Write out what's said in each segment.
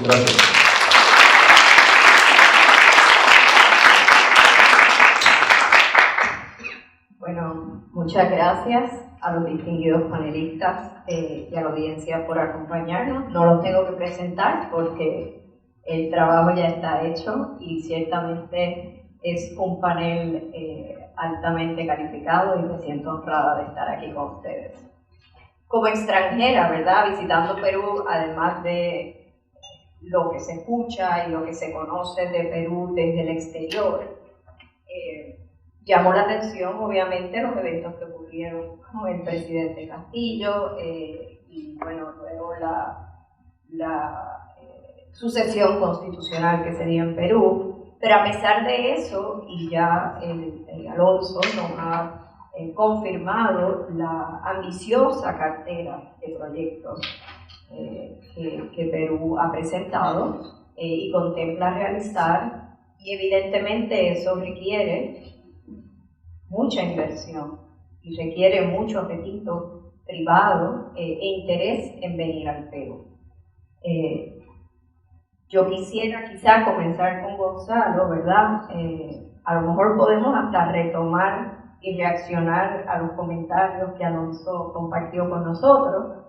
Gracias. Bueno, muchas gracias a los distinguidos panelistas y a la audiencia por acompañarnos. No los tengo que presentar porque el trabajo ya está hecho y ciertamente es un panel altamente calificado y me siento honrada de estar aquí con ustedes. Como extranjera, ¿verdad? Visitando Perú, además de lo que se escucha y lo que se conoce de Perú desde el exterior, llamó la atención, obviamente, los eventos que ocurrieron con el presidente Castillo y, bueno, luego la sucesión constitucional que se dio en Perú. Pero a pesar de eso, y ya el Alonso nos ha confirmado la ambiciosa cartera de proyectos que Perú ha presentado y contempla realizar, y evidentemente eso requiere mucha inversión y requiere mucho apetito privado e interés en venir al Perú. Yo quisiera quizá comenzar con Gonzalo, ¿verdad? A lo mejor podemos hasta retomar y reaccionar a los comentarios que Alonso compartió con nosotros,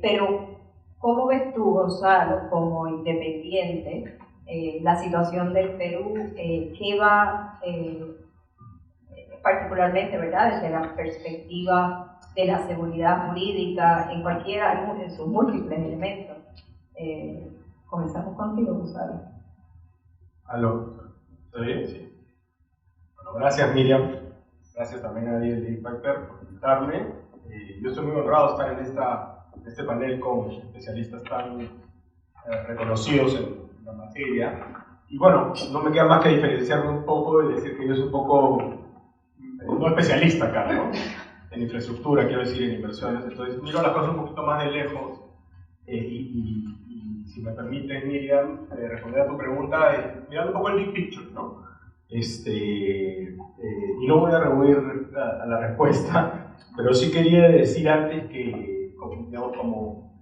pero ¿cómo ves tú, Gonzalo, como independiente, la situación del Perú? ¿Qué va particularmente, ¿verdad?, desde la perspectiva de la seguridad jurídica en cualquiera de sus múltiples elementos? Comenzamos contigo, Gonzalo. ¿Aló? ¿Está bien? Sí. Bueno, gracias, Miriam. Gracias también a Ariel Piper por invitarme. Yo estoy muy honrado de estar en este panel con especialistas tan reconocidos en la materia. Y bueno, no me queda más que diferenciarme un poco y decir que yo soy un poco no especialista acá, ¿no? En infraestructura, quiero decir, en inversiones. Entonces miro las cosas un poquito más de lejos y si me permites, Miriam, responder a tu pregunta mirando un poco el big picture, ¿no? Y no voy a rehuir a la respuesta, pero sí quería decir antes que, digamos, como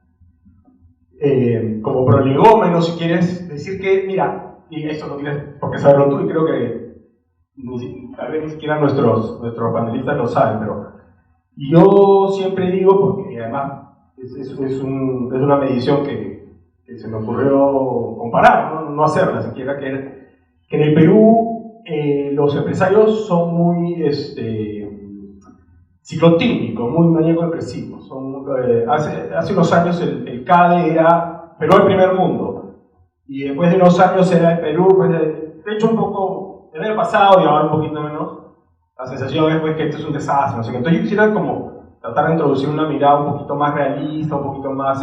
prolegómeno, si quieres, decir que, mira, y esto no tienes por qué saberlo tú, y creo que tal vez ni siquiera nuestros panelistas lo saben, pero yo siempre digo, porque además es una medición que se me ocurrió comparar, no hacerla siquiera, que en el Perú los empresarios son muy ciclotímicos, muy maníaco-depresivos. Hace unos años el CADE era Perú el primer mundo, y después de unos años era el Perú, pues, de hecho un poco el año pasado y ahora un poquito menos, la sensación es pues, que esto es un desastre, no sé qué. Entonces yo quisiera como tratar de introducir una mirada un poquito más realista, un poquito más,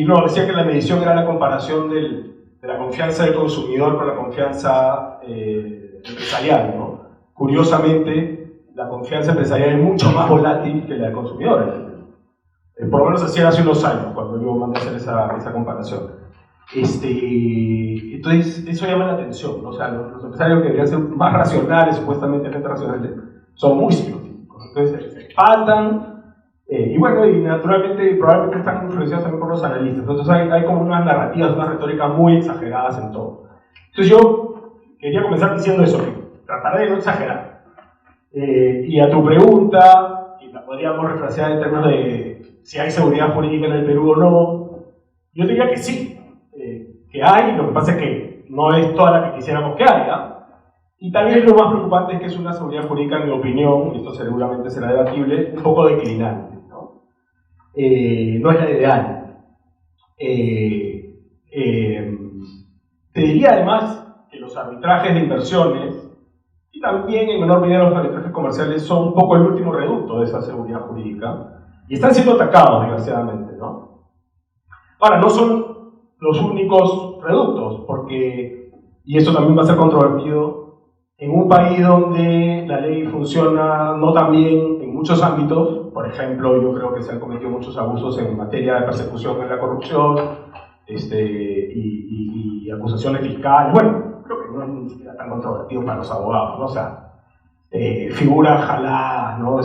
no, decía que la medición era la comparación de la confianza del consumidor con la confianza empresarial, ¿no? Curiosamente, la confianza empresarial es mucho más volátil que la del consumidor. Por lo menos así era hace unos años, cuando yo mandé a hacer esa comparación. Entonces, eso llama la atención, ¿no? O sea, los empresarios que deberían ser más racionales, supuestamente racionales, son muy psicológicos. Entonces, se faltan, y bueno, y naturalmente, probablemente están influenciados también por los analistas. Entonces, hay como unas narrativas, unas retóricas muy exageradas en todo. Entonces, yo quería comenzar diciendo eso, que trataré de no exagerar. Y a tu pregunta, y la podríamos refrasear en términos de si hay seguridad jurídica en el Perú o no, yo diría que sí. Que hay, lo que pasa es que no es toda la que quisiéramos que haya, y tal vez lo más preocupante es que es una seguridad jurídica, en mi opinión, y esto seguramente será debatible, un poco declinante, ¿no? No es la ideal. Te diría además que los arbitrajes de inversiones, y también en menor medida los arbitrajes comerciales, son un poco el último reducto de esa seguridad jurídica, y están siendo atacados, desgraciadamente, ¿no? Ahora, no son los únicos reductos, porque, y esto también va a ser controvertido, en un país donde la ley funciona no tan bien en muchos ámbitos, por ejemplo, yo creo que se han cometido muchos abusos en materia de persecución de la corrupción y acusaciones fiscales, bueno, creo que no es ni siquiera tan controvertido para los abogados, ¿no? O sea, figuras jaladas, ¿no?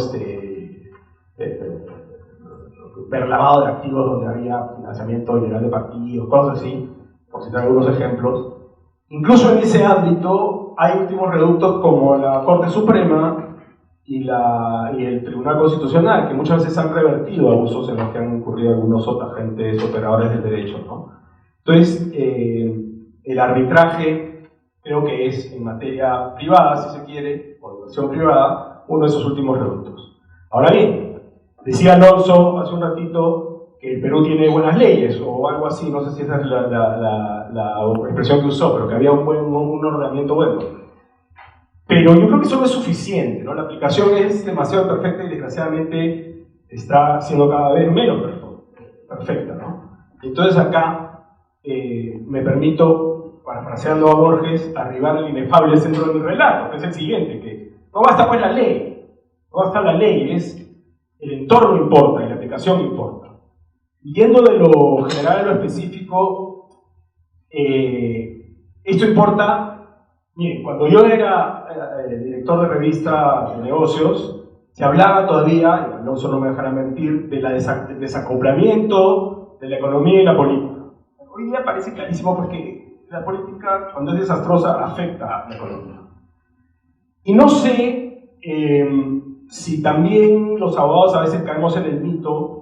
ver lavado de activos donde había financiamiento ilegal de partidos, cosas así, por citar algunos ejemplos. Incluso en ese ámbito hay últimos reductos como la Corte Suprema y el Tribunal Constitucional, que muchas veces han revertido abusos en los que han incurrido algunos otros agentes operadores del derecho, ¿no? Entonces, el arbitraje creo que es en materia privada, si se quiere, o inversión privada, uno de esos últimos reductos. Ahora bien, decía Alonso hace un ratito que el Perú tiene buenas leyes, o algo así, no sé si esa es la expresión que usó, pero que había un ordenamiento bueno. Pero yo creo que eso no es suficiente, ¿no? La aplicación es demasiado perfecta y desgraciadamente está siendo cada vez menos perfecta, ¿no? Entonces acá me permito, parafraseando a Borges, arribar al inefable centro de mi relato, que es el siguiente, que no basta pues la ley, no basta la ley, es el entorno importa y la aplicación importa. Yendo de lo general a lo específico, esto importa. Miren, cuando yo era director de revista de negocios, se hablaba todavía, y Alonso no me dejará mentir, del desacoplamiento de la economía y la política. Hoy día parece clarísimo porque la política, cuando es desastrosa, afecta a la economía. Y no sé si también los abogados a veces caemos en el mito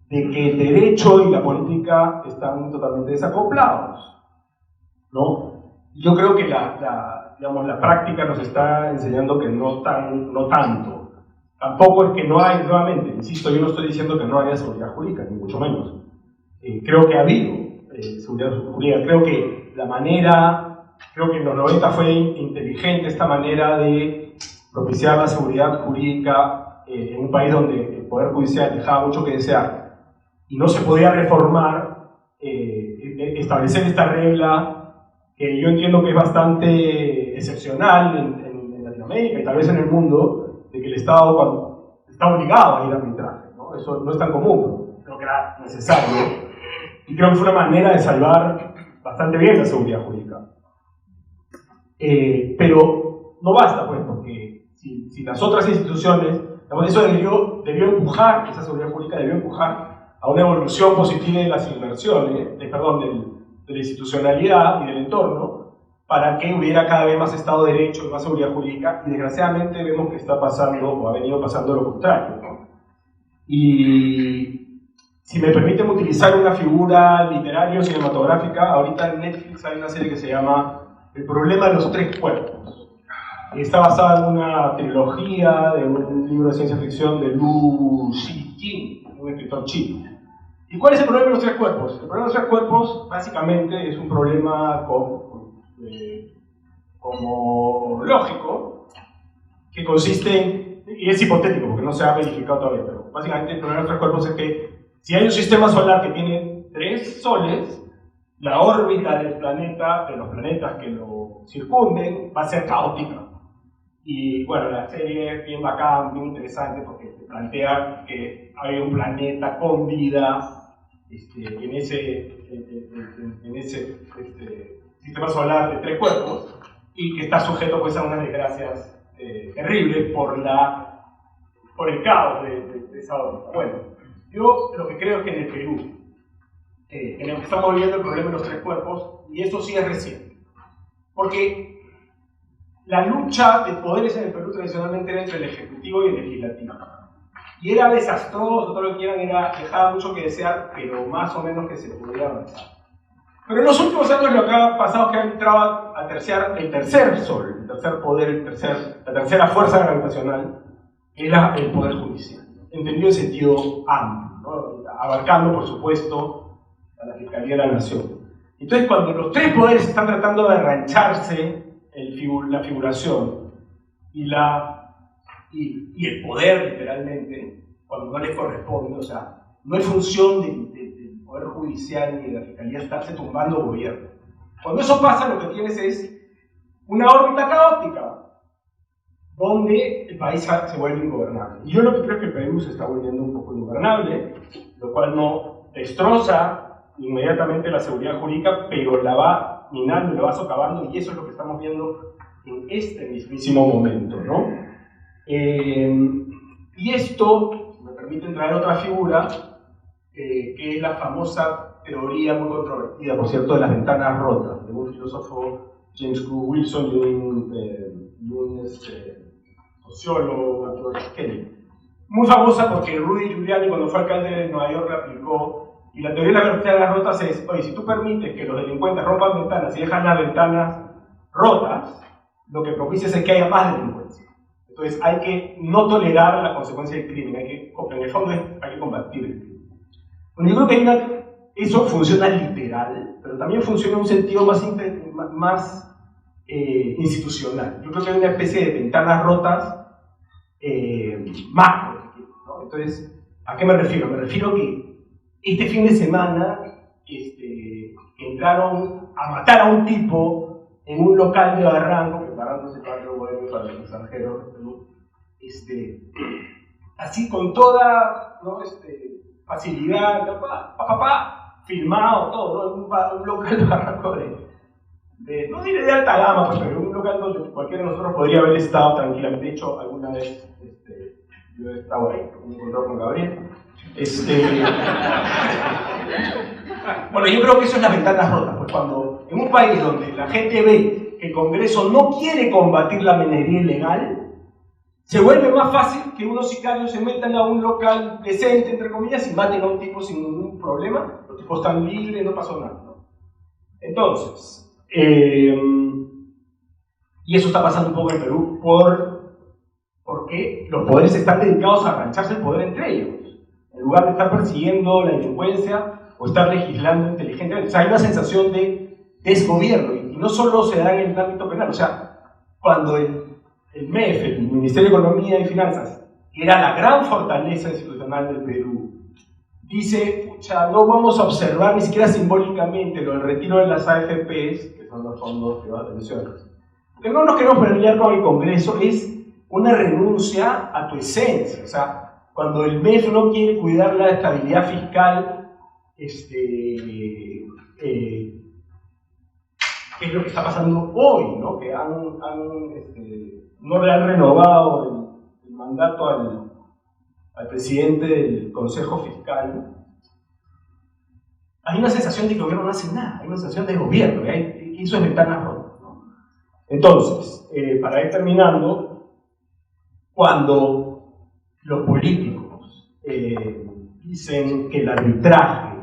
de que el derecho y la política están totalmente desacoplados, ¿no? Yo creo que la práctica nos está enseñando que no tanto. Tampoco es que no hay, nuevamente, insisto, yo no estoy diciendo que no haya seguridad jurídica, ni mucho menos. Creo que ha habido seguridad jurídica. Creo que en los 90 fue inteligente esta manera de propiciar la seguridad jurídica en un país donde el Poder Judicial dejaba mucho que desear y no se podía reformar, establecer esta regla que yo entiendo que es bastante excepcional en Latinoamérica y tal vez en el mundo, de que el Estado está obligado a ir a arbitraje, ¿no? Eso no es tan común, creo que era necesario y creo que fue una manera de salvar bastante bien la seguridad jurídica. Pero no basta, pues, porque si las otras instituciones, eso debió empujar, esa seguridad jurídica debió empujar a una evolución positiva de las inversiones, de la institucionalidad y del entorno, para que hubiera cada vez más Estado de Derecho y más seguridad jurídica, y desgraciadamente vemos que está pasando, o ha venido pasando lo contrario, ¿no? Y si me permiten utilizar una figura literaria o cinematográfica, ahorita en Netflix hay una serie que se llama El problema de los tres cuerpos. Está basada en una trilogía de un libro de ciencia ficción de Liu Cixin, un escritor chino. ¿Y cuál es el problema de los tres cuerpos? El problema de los tres cuerpos básicamente es un problema como lógico, que consiste en, y es hipotético porque no se ha verificado todavía, pero básicamente el problema de los tres cuerpos es que si hay un sistema solar que tiene 3 soles, la órbita del planeta, de los planetas que lo circunden, va a ser caótica. Y bueno, la serie es bien bacán, bien interesante porque te plantea que hay un planeta con vida en ese sistema solar de 3 cuerpos y que está sujeto pues a unas desgracias terribles por el caos de esa órbita. Bueno, yo lo que creo es que en el Perú, en el que estamos viendo el problema de los 3 cuerpos, y eso sí es reciente, porque la lucha de poderes en el Perú tradicionalmente era entre el Ejecutivo y el Legislativo. Y era desastroso, todo lo que quieran, dejaba mucho que desear, pero más o menos que se podía avanzar. Pero en los últimos años lo que ha pasado es que ha entrado a terciar el tercer sol, el tercer poder, la tercera fuerza gravitacional, era el Poder Judicial, entendido en sentido amplio, ¿no? Abarcando, por supuesto, a la Fiscalía de la Nación. Entonces, cuando los 3 poderes están tratando de arrancharse la figuración y el poder, literalmente, cuando no les corresponde, o sea, no es función del Poder Judicial ni de la Fiscalía estarse tumbando gobierno. Cuando eso pasa, lo que tienes es una órbita caótica, donde el país se vuelve ingobernable. Y yo lo que creo es que el Perú se está volviendo un poco ingobernable, lo cual no destroza inmediatamente la seguridad jurídica, pero la va minando y la va socavando, y eso es lo que estamos viendo en este mismísimo momento, ¿no? Y esto, si me permiten traer otra figura, que es la famosa teoría muy controvertida, por cierto, de las ventanas rotas, de un filósofo James Q. Wilson y un sociólogo, George Kelly. Muy famosa porque Rudy Giuliani, cuando fue alcalde de Nueva York, la aplicó. Y la teoría de las ventanas rotas es, oye, si tú permites que los delincuentes rompan ventanas y dejan las ventanas rotas, lo que propicias es que haya más delincuencia. Entonces hay que no tolerar la consecuencia del crimen, en el fondo hay que combatir el crimen. Bueno, yo creo que eso funciona literal, pero también funciona en un sentido más institucional. Yo creo que hay una especie de ventanas rotas macro, ¿no? Entonces, ¿a qué me refiero? Me refiero que este fin de semana entraron a matar a un tipo en un local de Barranco, que Barranco es el barrio bohemio para los extranjeros, ¿no? Así con toda, ¿no? Facilidad, filmado todo, ¿no? Un local de Barranco no diré de alta gama, pues, pero un local donde cualquiera de nosotros podría haber estado tranquilamente. De hecho, alguna vez yo he estado ahí, me encontré con Gabriel. Bueno, yo creo que eso es las ventanas rotas, pues cuando en un país donde la gente ve que el Congreso no quiere combatir la minería ilegal, se vuelve más fácil que unos sicarios se metan a un local decente, entre comillas, y maten a un tipo sin ningún problema. Los tipos están libres, no pasó nada, ¿no? Entonces, y eso está pasando un poco en Perú porque los poderes están dedicados a arrancharse el poder entre ellos, en lugar de estar persiguiendo la delincuencia o estar legislando inteligentemente. O sea, hay una sensación de desgobierno, y no solo se da en el ámbito penal. O sea, cuando el MEF, el Ministerio de Economía y Finanzas, que era la gran fortaleza institucional del Perú, dice, pucha, no vamos a observar ni siquiera simbólicamente lo del retiro de las AFPs, que son los fondos privados de pensiones. Lo que no nos queremos pelear con el Congreso es una renuncia a tu esencia. O sea, cuando el MEF no quiere cuidar la estabilidad fiscal, ¿qué es lo que está pasando hoy, ¿no? Que no le han renovado el mandato al presidente del Consejo Fiscal. Hay una sensación de que el gobierno no hace nada, hay una sensación de gobierno, que eso es ventanas rotas, ¿no? Entonces, para ir terminando, cuando los políticos dicen que el arbitraje,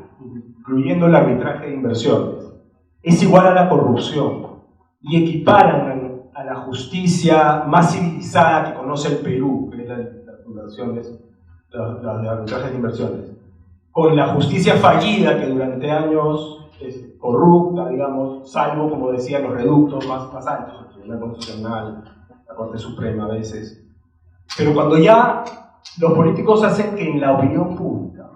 incluyendo el arbitraje de inversiones, es igual a la corrupción y equiparan a la justicia más civilizada que conoce el Perú, que es las inversiones, los arbitrajes de inversiones, con la justicia fallida que durante años es corrupta, digamos, salvo, como decía, los reductos más altos, el Tribunal Constitucional, la Corte Suprema a veces. Pero cuando ya los políticos hacen que en la opinión pública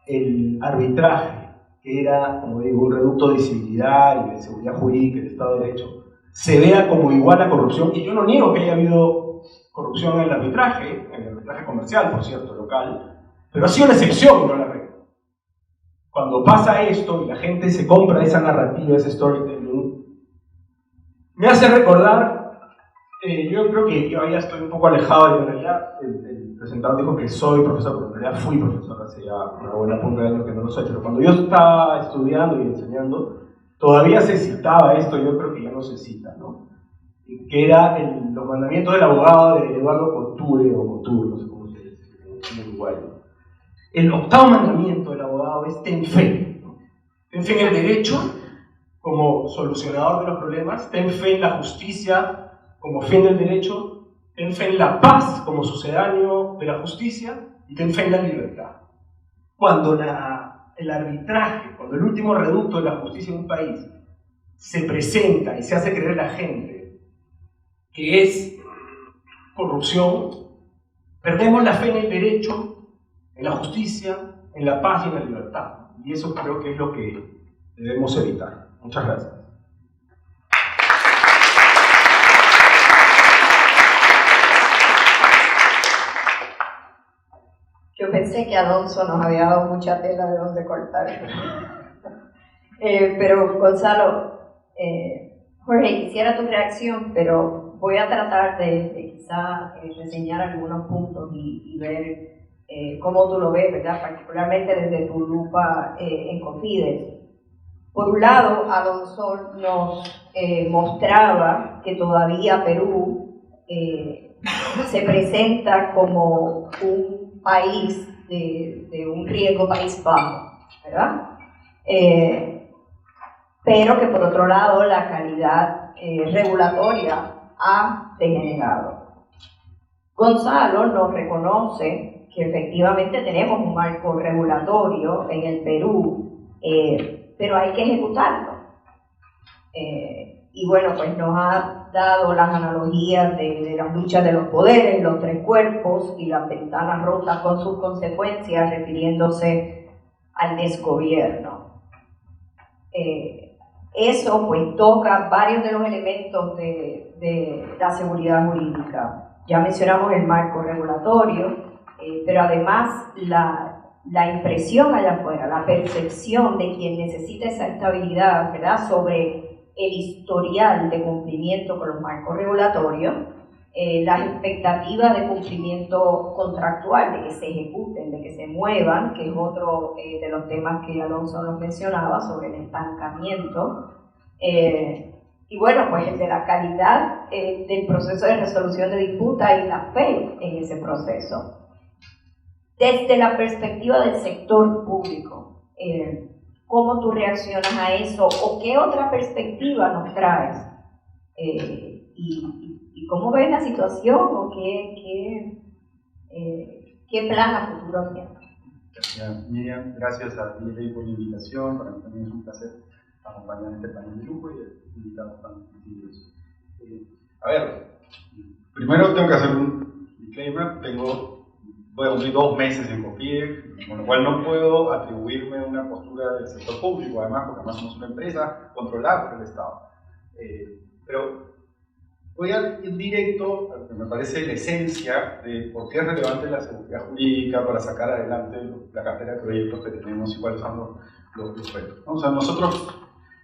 el arbitraje, que era, como digo, un reducto de civilidad y de seguridad jurídica y de Estado de Derecho, se vea como igual a corrupción, y yo no niego que haya habido corrupción en el arbitraje comercial, por cierto, local, pero ha sido la excepción y no la regla. Cuando pasa esto y la gente se compra esa narrativa, ese storytelling, me hace recordar, yo creo que yo ya estoy un poco alejado de la realidad. El presentador dijo que soy profesor, pero en realidad fui profesor hace ya una buena punta de años que no lo soy, pero cuando yo estaba estudiando y enseñando, todavía se citaba esto, yo creo que ya no se cita, ¿no? Que era los mandamientos del abogado de Eduardo Couture, o Couture, no sé cómo se dice en Uruguay. El octavo mandamiento del abogado es ten fe, ¿no? Ten fe en el derecho como solucionador de los problemas, ten fe en la justicia como fin del derecho, ten fe en la paz como sucedáneo de la justicia, y ten fe en la libertad. Cuando el arbitraje, cuando el último reducto de la justicia en un país se presenta y se hace creer a la gente que es corrupción, perdemos la fe en el derecho, en la justicia, en la paz y en la libertad. Y eso creo que es lo que debemos evitar. Muchas gracias. Yo pensé que Alonso nos había dado mucha tela de dónde cortar. Pero Gonzalo, Jorge, quisiera tu reacción, pero voy a tratar de quizá reseñar algunos puntos y ver cómo tú lo ves, ¿verdad? Particularmente desde tu lupa en Confides. Por un lado, Alonso nos mostraba que todavía Perú se presenta como un país de un riesgo país bajo, ¿verdad? Pero que por otro lado la calidad regulatoria ha degenerado. Gonzalo nos reconoce que efectivamente tenemos un marco regulatorio en el Perú, pero hay que ejecutarlo. Y bueno, pues nos ha dado las analogías de las luchas de los poderes, los tres cuerpos y las ventanas rotas con sus consecuencias, refiriéndose al desgobierno. Eso pues toca varios de los elementos de la seguridad jurídica. Ya mencionamos el marco regulatorio, pero además la impresión allá afuera, la percepción de quien necesita esa estabilidad, ¿verdad?, sobre el historial de cumplimiento con los marcos regulatorios, las expectativas de cumplimiento contractual, de que se ejecuten, de que se muevan, que es otro de los temas que Alonso nos mencionaba sobre el estancamiento, y bueno, pues el de la calidad del proceso de resolución de disputa y la fe en ese proceso. Desde la perspectiva del sector público, ¿cómo tú reaccionas a eso? ¿O qué otra perspectiva nos traes? ¿Y cómo ves la situación? ¿O qué plan a futuro tienes? Miriam, gracias a ti por la invitación. Para mí también es un placer acompañar este panel de lujo y a invitados tan distinguidos. A ver, primero tengo que hacer un disclaimer. Voy a cumplir 2 meses en COFIDE, con lo cual no puedo atribuirme una postura del sector público, además, porque además somos una empresa controlada por el Estado. Pero voy a ir directo a lo que me parece la esencia de por qué es relevante la seguridad jurídica para sacar adelante la cartera de proyectos que tenemos y cuáles son los retos, ¿no? O sea,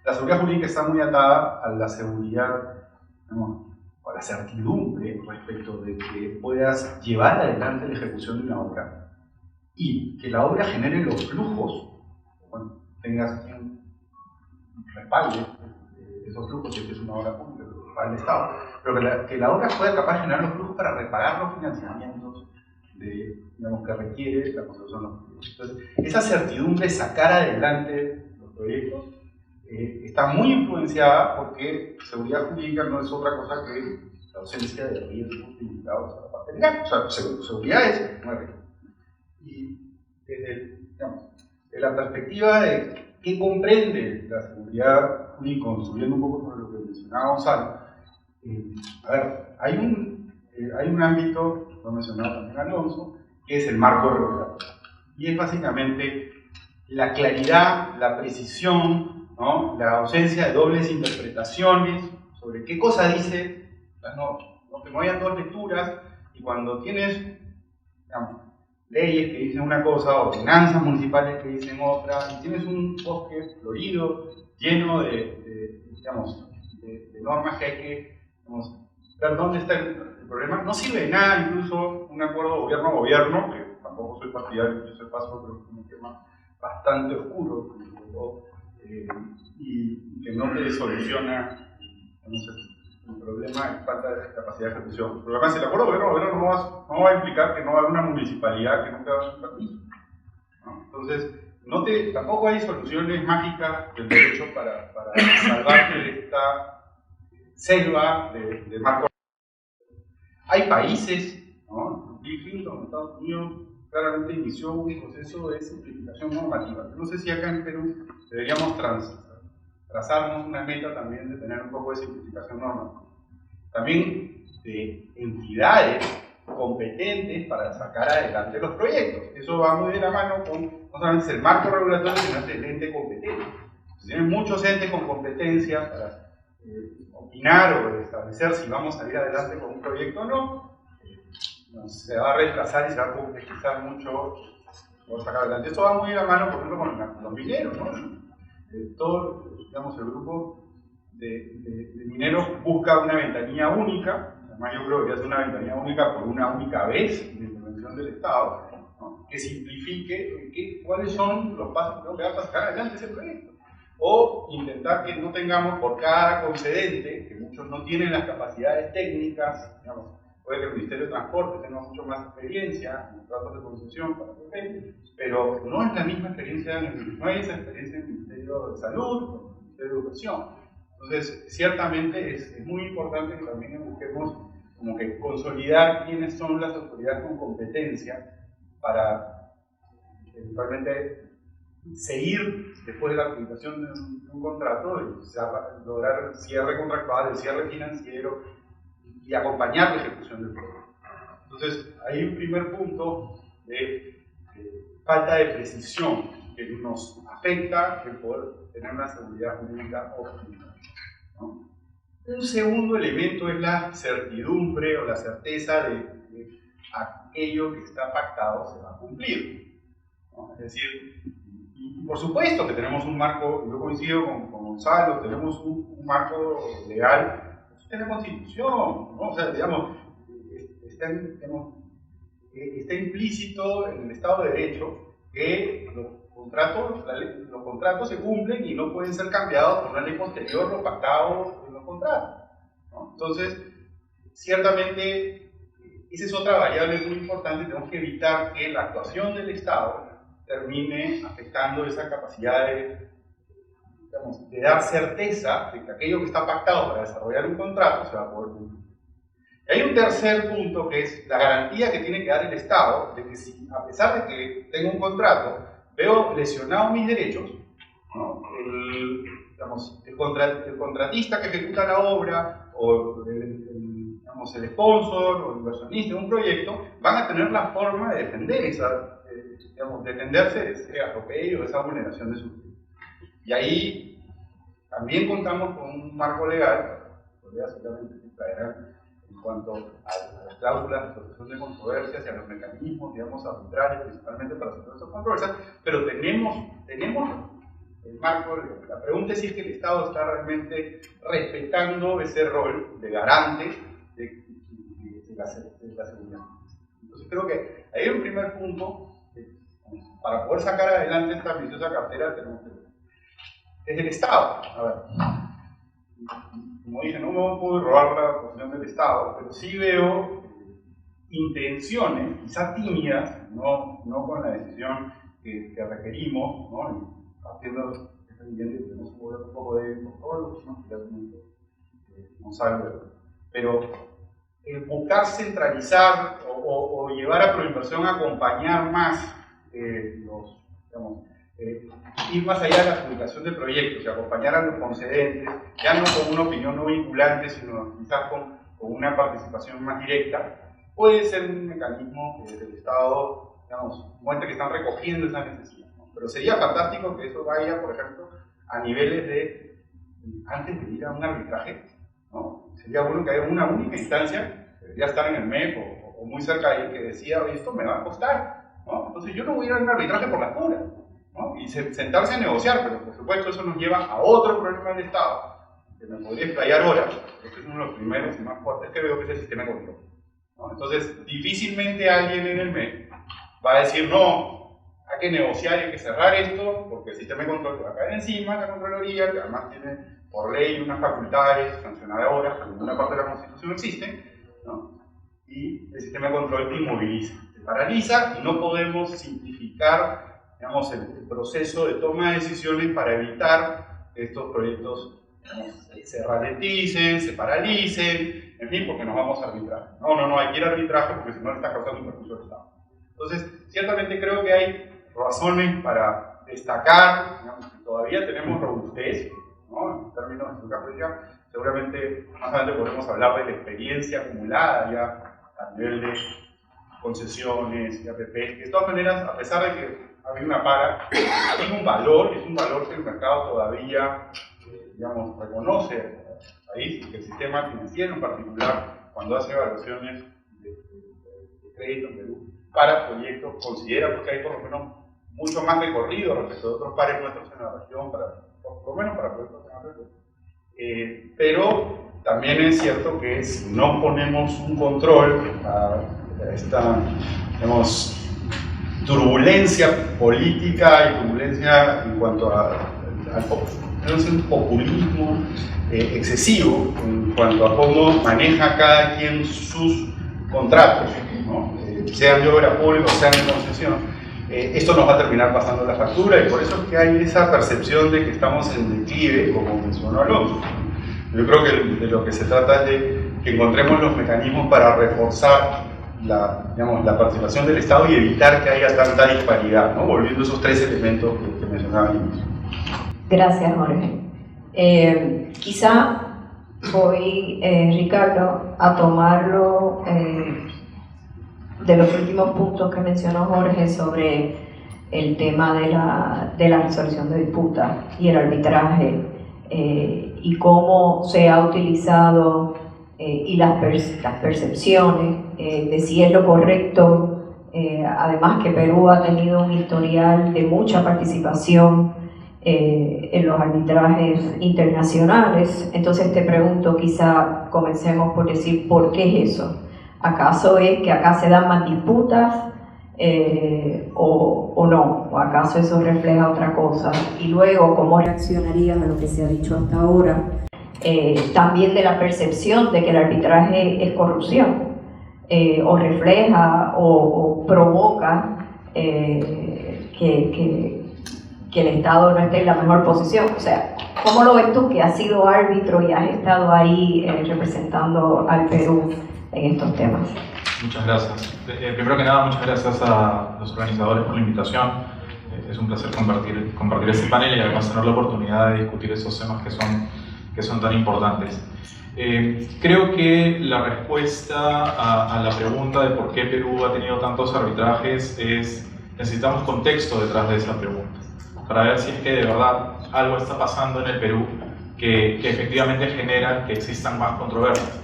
la seguridad jurídica está muy atada a la seguridad, ¿no?, o a la certidumbre respecto de que puedas llevar adelante la ejecución de una obra y que la obra genere los flujos, bueno, tengas quien respalde esos flujos, si es una obra pública, para el Estado, pero que la obra pueda capaz de generar los flujos para repagar los financiamientos digamos, que requiere la construcción de los proyectos. Entonces, esa certidumbre de sacar adelante los proyectos está muy influenciada porque seguridad jurídica no es otra cosa que la ausencia de riesgos vinculados a la parte legal. O sea, seguridad es no hay riesgo. Y desde la perspectiva de qué comprende la seguridad jurídica, construyendo un poco sobre lo que mencionaba Gonzalo, a ver, hay un ámbito, lo ha mencionado también Alonso, que es el marco regulatorio. Y es básicamente la claridad, la precisión, ¿no?, la ausencia de dobles interpretaciones sobre qué cosa dice las normas, ¿no? Que no haya 2 lecturas, y cuando tienes, digamos, leyes que dicen una cosa, ordenanzas municipales que dicen otra, y tienes un bosque florido, lleno de normas que hay que, digamos, ver dónde está el problema. No sirve de nada incluso un acuerdo gobierno a gobierno, que tampoco soy partidario, yo se paso, pero es un tema bastante oscuro, y que no te soluciona, no sé, el problema es falta de capacidad de ejecución. Pero además el acuerdo gobierno no va a implicar que no haya una municipalidad que nunca va a dar un permiso, ¿no? Entonces, tampoco hay soluciones mágicas del derecho para salvarte de esta selva de marco. Hay países, ¿no? Bill Clinton en Estados Unidos claramente inició un proceso de simplificación normativa. Yo no sé si acá en Perú deberíamos trazarnos una meta también de tener un poco de simplificación normativa. También de entidades competentes para sacar adelante los proyectos. Eso va muy de la mano con no solamente el marco regulatorio, sino el ente competente. Si tienen muchos entes con competencia para opinar o establecer si vamos a salir adelante con un proyecto o no, se va a retrasar y se va a complejizar mucho por sacar adelante. Esto va muy de la mano, por ejemplo, con los mineros, ¿no? Todo, digamos, el grupo de mineros busca una ventanilla única. Además, yo creo que es una ventanilla única por una única vez de intervención del Estado, ¿no? Que simplifique cuáles son los pasos que tengo que dar para sacar adelante ese proyecto. O intentar que no tengamos por cada concedente, que muchos no tienen las capacidades técnicas, digamos, puede que el Ministerio de Transporte tenga mucho más experiencia en los tratos de concesión para el pero no es la misma experiencia, no hay esa experiencia en el Ministerio de Salud o en el Ministerio de Educación. Entonces, ciertamente es muy importante que también busquemos como que consolidar quiénes son las autoridades con competencia para eventualmente seguir después de la adjudicación de un contrato y lograr el cierre contractual, el cierre financiero y acompañar la ejecución del proyecto. Entonces, hay un primer punto de falta de precisión que nos afecta el poder tener una seguridad jurídica óptima, ¿no? Un segundo elemento es la certidumbre o la certeza de que aquello que está pactado se va a cumplir, ¿no? Es decir, y por supuesto que tenemos un marco, yo coincido con Gonzalo, tenemos un marco legal, es la Constitución, ¿no? O sea, digamos, está implícito en el Estado de Derecho que los contratos se cumplen y no pueden ser cambiados por una ley posterior lo pactado en los contratos, ¿no? Entonces, ciertamente, esa es otra variable muy importante. Tenemos que evitar que la actuación del Estado termine afectando esa capacidad de dar certeza de que aquello que está pactado para desarrollar un contrato se va a poder cumplir. Y hay un tercer punto que es la garantía que tiene que dar el Estado de que si, a pesar de que tengo un contrato, veo lesionados mis derechos, ¿no? El contratista que ejecuta la obra o el sponsor o el inversionista de un proyecto van a tener la forma de defender defenderse de ese atropello, de esa vulneración de sus derechos. Y ahí también contamos con un marco legal, podría seguramente traerán en cuanto a las cláusulas de resolución de controversias y a los mecanismos, digamos, arbitrarios, principalmente para resolver esas controversias, pero tenemos el marco. La pregunta es si es que el Estado está realmente respetando ese rol de garante de la seguridad. Entonces creo que ahí hay un primer punto. Para poder sacar adelante esta ambiciosa cartera tenemos que ver. Es el Estado. A ver, como dije, no me puedo robar la posición del Estado, pero sí veo intenciones, quizás tímidas, no con la decisión que requerimos, ¿no? Partiendo, es evidente que tenemos que mover un poco de control, pero buscar centralizar o llevar a Proinversión a acompañar más ir más allá de la adjudicación de proyectos y acompañar a los concedentes, ya no con una opinión no vinculante, sino quizás con una participación más directa, puede ser un mecanismo que el Estado, muestre que están recogiendo esa necesidad, ¿no? Pero sería fantástico que eso vaya, por ejemplo, a niveles de, antes de ir a un arbitraje, ¿no? Sería bueno que haya una única instancia, que debería estar en el MEP o muy cerca de ahí, que decía, oye, esto me va a costar, ¿no? Entonces yo no voy a ir a un arbitraje por la pura, ¿no? Y sentarse a negociar, pero por supuesto eso nos lleva a otro problema del Estado, que me podría explayar ahora. Este es uno de los primeros y más fuertes que veo, que es el sistema de control, ¿no? Entonces, difícilmente alguien en el MEP va a decir, no, hay que negociar y hay que cerrar esto, porque el sistema de control te va a caer encima, la Contraloría, que además tiene por ley unas facultades sancionadoras, que en ninguna parte de la Constitución existen, ¿no? Y el sistema de control te inmoviliza, te paraliza y no podemos simplificar, digamos, el proceso de toma de decisiones para evitar que estos proyectos, digamos, se ralenticen, se paralicen, en fin, porque nos vamos a arbitrar. No, hay que ir a arbitraje porque si no le está causando un perjuicio al Estado. Entonces, ciertamente creo que hay razones para destacar, digamos, que todavía tenemos robustez, ¿no? En términos de estructura política, seguramente más adelante podremos hablar de la experiencia acumulada ya a nivel de concesiones y APP, que de todas maneras, a pesar de que ha habido una paga, tiene un valor, es un valor que el mercado todavía, digamos, reconoce ahí, que el sistema financiero en particular, cuando hace evaluaciones de crédito en Perú para proyectos, considera porque hay por lo menos mucho más recorrido respecto de otros pares nuestros en la región, por lo menos para proyectos en la región. Pero también es cierto que si no ponemos un control a esta, digamos, turbulencia política y turbulencia en cuanto al populismo excesivo, en cuanto a cómo maneja cada quien sus contratos, ¿no? Sean de obra pública o sean de concesión. Esto nos va a terminar pasando la factura y por eso es que hay esa percepción de que estamos en declive, como mencionó Alonso. Yo creo que de lo que se trata es de que encontremos los mecanismos para reforzar la participación del Estado y evitar que haya tanta disparidad, ¿no? Volviendo a esos tres elementos que mencionaba al inicio. Gracias, Jorge. Quizá voy, Ricardo, a tomarlo de los últimos puntos que mencionó Jorge sobre el tema de la resolución de disputas y el arbitraje y cómo se ha utilizado y las percepciones de si es lo correcto, además que Perú ha tenido un historial de mucha participación en los arbitrajes internacionales. Entonces te pregunto, quizá comencemos por decir ¿por qué es eso? ¿Acaso es que acá se dan más disputas o no? ¿O acaso eso refleja otra cosa? Y luego, ¿cómo reaccionarías a lo que se ha dicho hasta ahora? También de la percepción de que el arbitraje es corrupción, o refleja o provoca que el Estado no esté en la mejor posición. O sea, ¿cómo lo ves tú que has sido árbitro y has estado ahí representando al Perú en estos temas? Muchas gracias. Primero que nada, muchas gracias a los organizadores por la invitación. Es un placer compartir este panel y además tener la oportunidad de discutir esos temas que son tan importantes. Creo que la respuesta a la pregunta de por qué Perú ha tenido tantos arbitrajes es: necesitamos contexto detrás de esa pregunta para ver si es que de verdad algo está pasando en el Perú que efectivamente genera que existan más controversias.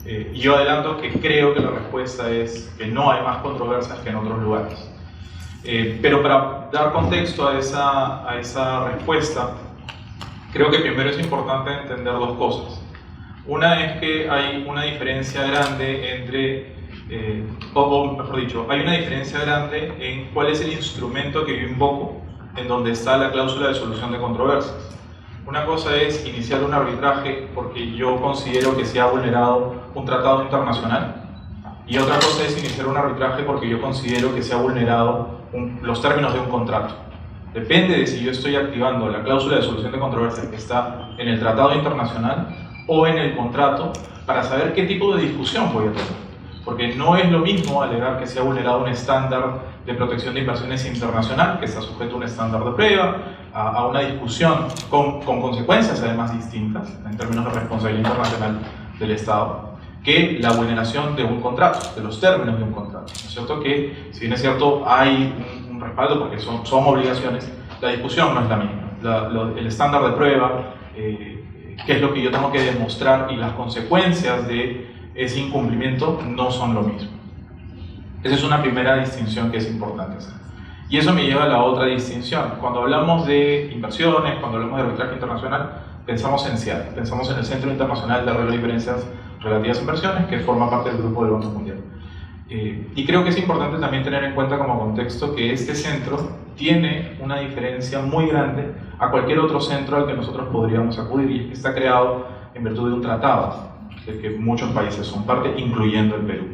Y yo adelanto que creo que la respuesta es que no hay más controversias que en otros lugares. Pero para dar contexto a esa respuesta, creo que primero es importante entender dos cosas. Una es que hay una diferencia grande entre, o mejor dicho, hay una diferencia grande en cuál es el instrumento que yo invoco en donde está la cláusula de solución de controversias. Una cosa es iniciar un arbitraje porque yo considero que se ha vulnerado un tratado internacional, y otra cosa es iniciar un arbitraje porque yo considero que se ha vulnerado los términos de un contrato. Depende de si yo estoy activando la cláusula de solución de controversias que está en el tratado internacional o en el contrato, para saber qué tipo de discusión voy a tener. Porque no es lo mismo alegar que se ha vulnerado un estándar de protección de inversiones internacional, que está sujeto a un estándar de prueba, a una discusión con consecuencias además distintas en términos de responsabilidad internacional del Estado, que la vulneración de un contrato, de los términos de un contrato. ¿No es cierto? Que, si bien es cierto, hay un respaldo porque son obligaciones, la discusión no es la misma. El estándar de prueba, qué es lo que yo tengo que demostrar y las consecuencias de ese incumplimiento no son lo mismo. Esa es una primera distinción que es importante hacer. Y eso me lleva a la otra distinción. Cuando hablamos de inversiones, cuando hablamos de arbitraje internacional, pensamos en CIADI, pensamos en el Centro Internacional de Arreglo de Diferencias Relativas a Inversiones, que forma parte del Grupo del Banco Mundial. Y creo que es importante también tener en cuenta como contexto que este centro tiene una diferencia muy grande a cualquier otro centro al que nosotros podríamos acudir, y es que está creado en virtud de un tratado del que muchos países son parte, incluyendo el Perú.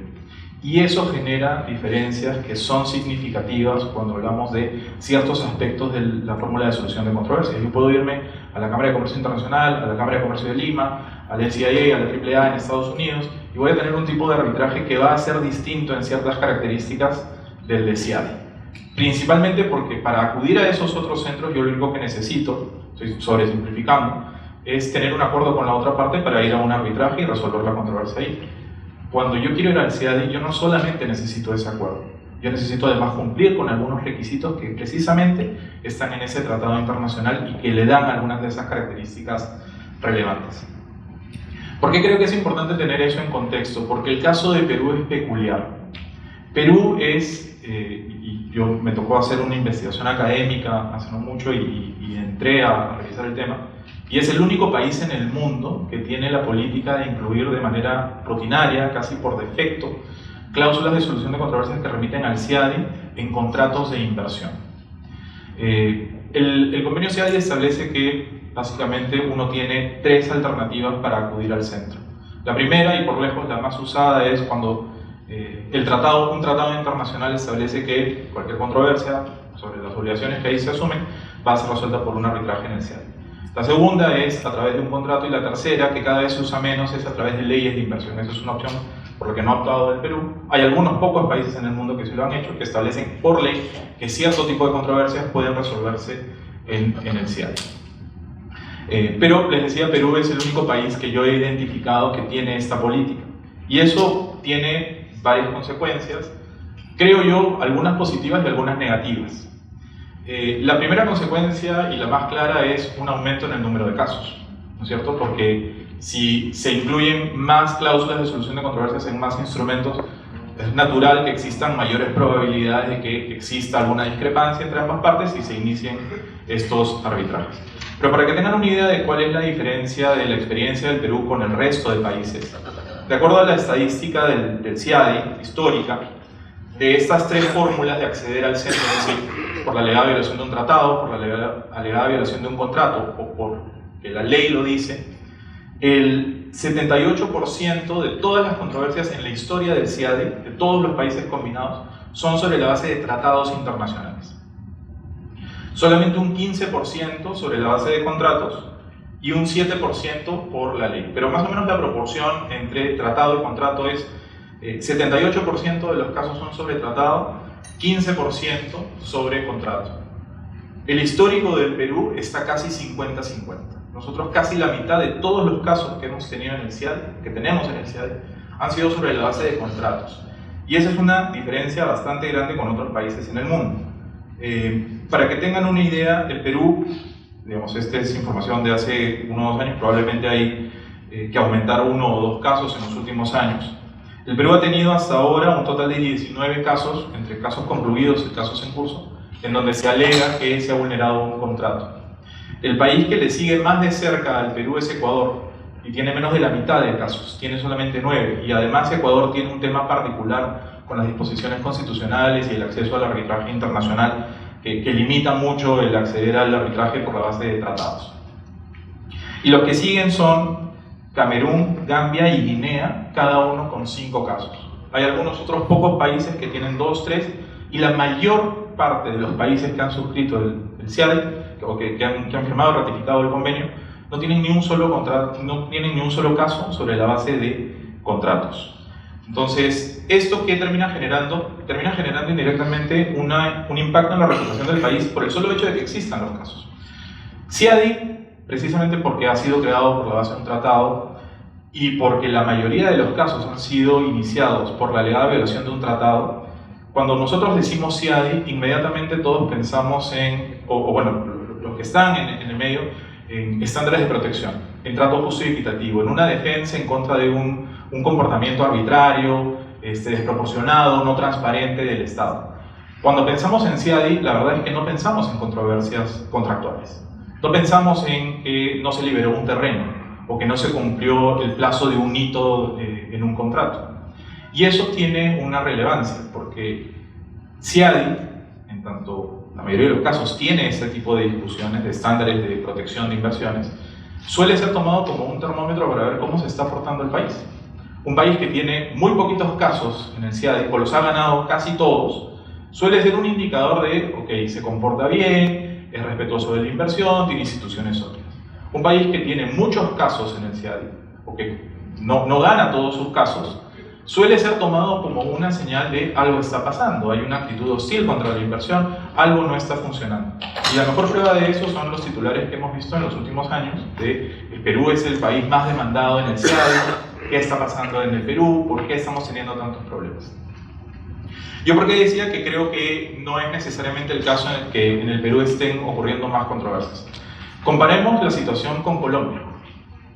Y eso genera diferencias que son significativas cuando hablamos de ciertos aspectos de la fórmula de solución de controversias. Yo puedo irme a la Cámara de Comercio Internacional, a la Cámara de Comercio de Lima, al NCIA, a la AAA en Estados Unidos, y voy a tener un tipo de arbitraje que va a ser distinto en ciertas características del de CIADI. Principalmente porque para acudir a esos otros centros yo lo único que necesito, estoy sobresimplificando, es tener un acuerdo con la otra parte para ir a un arbitraje y resolver la controversia ahí. Cuando yo quiero ir al CIADI, yo no solamente necesito ese acuerdo, yo necesito además cumplir con algunos requisitos que precisamente están en ese tratado internacional y que le dan algunas de esas características relevantes. ¿Por qué creo que es importante tener eso en contexto? Porque el caso de Perú es peculiar. Perú es, y yo me tocó hacer una investigación académica hace no mucho y entré a revisar el tema, y es el único país en el mundo que tiene la política de incluir de manera rutinaria, casi por defecto, cláusulas de solución de controversias que remiten al CIADI en contratos de inversión. El convenio CIADI establece que básicamente uno tiene 3 alternativas para acudir al centro. La primera, y por lejos la más usada, es cuando un tratado internacional establece que cualquier controversia sobre las obligaciones que ahí se asumen va a ser resuelta por un arbitraje en el CIADI. La segunda es a través de un contrato, y la tercera, que cada vez se usa menos, es a través de leyes de inversión. Esa es una opción por la que no ha optado el Perú. Hay algunos pocos países en el mundo que sí lo han hecho, que establecen por ley que cierto tipo de controversias pueden resolverse en el CIADI. Pero les decía, Perú es el único país que yo he identificado que tiene esta política. Y eso tiene varias consecuencias, creo yo, algunas positivas y algunas negativas. La primera consecuencia, y la más clara, es un aumento en el número de casos, ¿no es cierto? Porque si se incluyen más cláusulas de solución de controversias en más instrumentos, es natural que existan mayores probabilidades de que exista alguna discrepancia entre ambas partes y se inicien estos arbitrajes. Pero para que tengan una idea de cuál es la diferencia de la experiencia del Perú con el resto de países, de acuerdo a la estadística del CIADI histórica, de estas 3 fórmulas de acceder al centro, es decir, por la alegada violación de un tratado, por la alegada violación de un contrato o porque la ley lo dice, el 78% de todas las controversias en la historia del CIADI, de todos los países combinados, son sobre la base de tratados internacionales. Solamente un 15% sobre la base de contratos y un 7% por la ley. Pero más o menos la proporción entre tratado y contrato es 78% de los casos son sobre tratado, 15% sobre contrato. El histórico del Perú está casi 50-50. Nosotros casi la mitad de todos los casos que hemos tenido en el CIADI, que tenemos en el CIADI, han sido sobre la base de contratos. Y esa es una diferencia bastante grande con otros países en el mundo. Para que tengan una idea, el Perú, digamos, esta es información de hace 1 o 2 años, probablemente hay que aumentar 1 o 2 casos en los últimos años. El Perú ha tenido hasta ahora un total de 19 casos, entre casos concluidos y casos en curso, en donde se alega que se ha vulnerado un contrato. El país que le sigue más de cerca al Perú es Ecuador, y tiene menos de la mitad de casos, tiene solamente 9, y además Ecuador tiene un tema particular con las disposiciones constitucionales y el acceso al arbitraje internacional que limita mucho el acceder al arbitraje por la base de tratados. Y los que siguen son Camerún, Gambia y Guinea, cada uno con 5 casos. Hay algunos otros pocos países que tienen 2, 3, y la mayor parte de los países que han suscrito el CIADI, o que han firmado y ratificado el convenio, no tienen ni un solo contrato, no tienen ni un solo caso sobre la base de contratos. Entonces, ¿esto qué termina generando? Termina generando indirectamente un impacto en la reputación del país por el solo hecho de que existan los casos. CIADI, precisamente porque ha sido creado por la base de un tratado y porque la mayoría de los casos han sido iniciados por la alegada violación de un tratado, cuando nosotros decimos CIADI, inmediatamente todos pensamos en, bueno, los que están en el medio, en estándares de protección, en trato justo y equitativo, en una defensa en contra de un comportamiento arbitrario, desproporcionado, no transparente del Estado. Cuando pensamos en CIADI, la verdad es que no pensamos en controversias contractuales. No pensamos en que no se liberó un terreno o que no se cumplió el plazo de un hito en un contrato. Y eso tiene una relevancia, porque CIADI, en tanto la mayoría de los casos tiene este tipo de discusiones de estándares de protección de inversiones, suele ser tomado como un termómetro para ver cómo se está portando el país. Un país que tiene muy poquitos casos en el CIADI, o los ha ganado casi todos, suele ser un indicador de, ok, se comporta bien, es respetuoso de la inversión, tiene instituciones sólidas. Un país que tiene muchos casos en el CIADI, o que no gana todos sus casos, suele ser tomado como una señal de algo está pasando, hay una actitud hostil contra la inversión, algo no está funcionando. Y la mejor prueba de eso son los titulares que hemos visto en los últimos años, de el Perú es el país más demandado en el CIADI, qué está pasando en el Perú, por qué estamos teniendo tantos problemas. Yo por qué decía que creo que no es necesariamente el caso en el que en el Perú estén ocurriendo más controversias. Comparemos la situación con Colombia,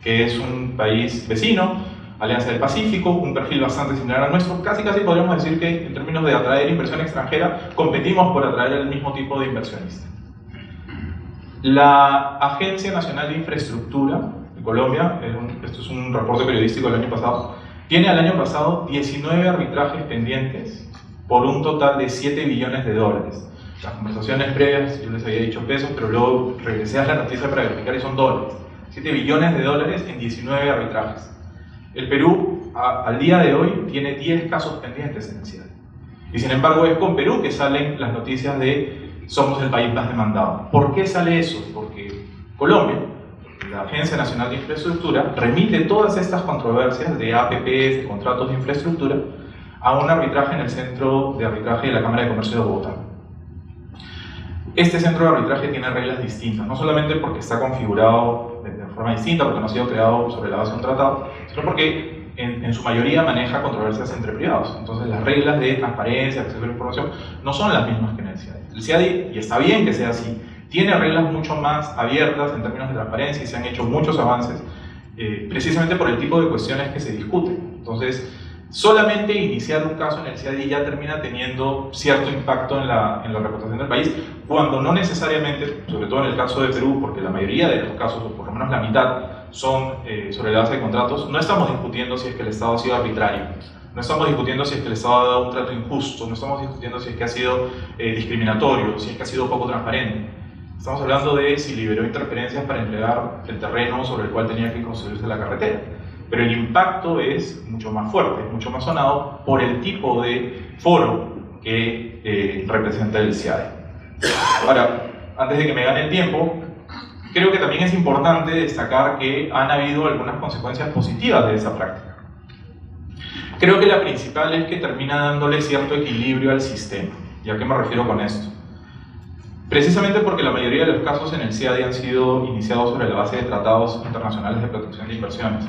que es un país vecino, Alianza del Pacífico, un perfil bastante similar al nuestro. Casi podríamos decir que en términos de atraer inversión extranjera, competimos por atraer el mismo tipo de inversionista. La Agencia Nacional de Infraestructura de Colombia, esto es un reporte periodístico del año pasado, tiene al año pasado 19 arbitrajes pendientes por un total de 7 billones de dólares. Las conversaciones previas, yo les había dicho pesos, pero luego regresé a la noticia para verificar y son dólares. 7 billones de dólares en 19 arbitrajes. El Perú, al día de hoy, tiene 10 casos pendientes en el CIADI. Y sin embargo es con Perú que salen las noticias de somos el país más demandado. ¿Por qué sale eso? Porque Colombia, la Agencia Nacional de Infraestructura, remite todas estas controversias de APPs, de contratos de infraestructura, a un arbitraje en el Centro de Arbitraje de la Cámara de Comercio de Bogotá. Este centro de arbitraje tiene reglas distintas, no solamente porque está configurado de forma distinta, porque no ha sido creado sobre la base de un tratado, sino porque en su mayoría maneja controversias entre privados. Entonces las reglas de transparencia, acceso a la información, no son las mismas que en el CIADI. El CIADI, y está bien que sea así, tiene reglas mucho más abiertas en términos de transparencia y se han hecho muchos avances, precisamente por el tipo de cuestiones que se discuten. Entonces, solamente iniciar un caso en el CIADI ya termina teniendo cierto impacto en la reputación del país, cuando no necesariamente, sobre todo en el caso de Perú, porque la mayoría de los casos, o por lo menos la mitad, son sobre la base de contratos. No estamos discutiendo si es que el Estado ha sido arbitrario, no estamos discutiendo si es que el Estado ha dado un trato injusto, no estamos discutiendo si es que ha sido discriminatorio, si es que ha sido poco transparente. Estamos hablando de si liberó interferencias para entregar el terreno sobre el cual tenía que construirse la carretera. Pero el impacto es mucho más fuerte, mucho más sonado por el tipo de foro que representa el CIADI. Ahora, antes de que me gane el tiempo, creo que también es importante destacar que han habido algunas consecuencias positivas de esa práctica. Creo que la principal es que termina dándole cierto equilibrio al sistema. ¿Y a qué me refiero con esto? Precisamente porque la mayoría de los casos en el CIADI han sido iniciados sobre la base de tratados internacionales de protección de inversiones.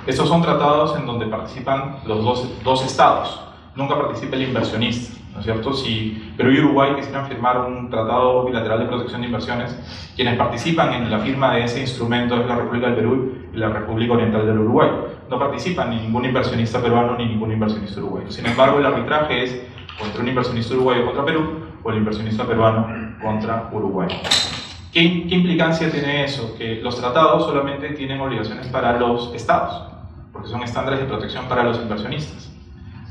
Estos son tratados en donde participan los dos estados, nunca participa el inversionista, ¿no es cierto? Si Perú y Uruguay quisieran firmar un tratado bilateral de protección de inversiones, quienes participan en la firma de ese instrumento es la República del Perú y la República Oriental del Uruguay. No participan ni ningún inversionista peruano ni ningún inversionista uruguayo. Sin embargo, el arbitraje es o entre un inversionista uruguayo contra Perú o el inversionista peruano contra Uruguay. ¿Qué implicancia tiene eso? Que los tratados solamente tienen obligaciones para los estados, porque son estándares de protección para los inversionistas.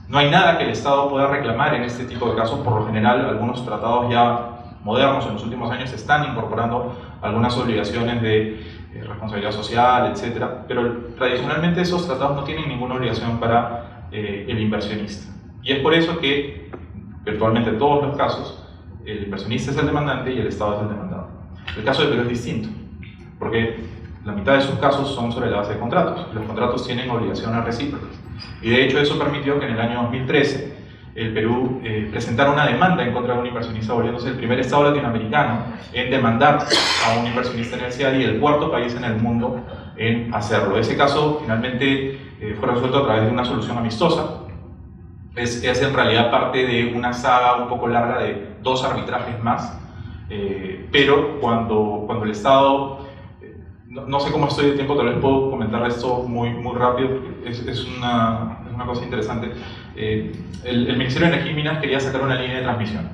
No hay nada que el Estado pueda reclamar en este tipo de casos. Por lo general, algunos tratados ya modernos en los últimos años están incorporando algunas obligaciones de responsabilidad social, etc. Pero tradicionalmente esos tratados no tienen ninguna obligación para el inversionista. Y es por eso que, virtualmente en todos los casos, el inversionista es el demandante y el Estado es el demandado. El caso de Perú es distinto, porque la mitad de sus casos son sobre la base de contratos. Los contratos tienen obligaciones recíprocas. Y de hecho eso permitió que en el año 2013 el Perú presentara una demanda en contra de un inversionista, volviéndose el primer Estado latinoamericano en demandar a un inversionista en el CIADI y el cuarto país en el mundo en hacerlo. Ese caso finalmente fue resuelto a través de una solución amistosa. Es en realidad parte de una saga un poco larga de 2 arbitrajes más, pero cuando el Estado, no sé cómo estoy de tiempo, tal vez puedo comentar esto muy rápido, es una cosa interesante. El Ministerio de Energía y Minas quería sacar una línea de transmisión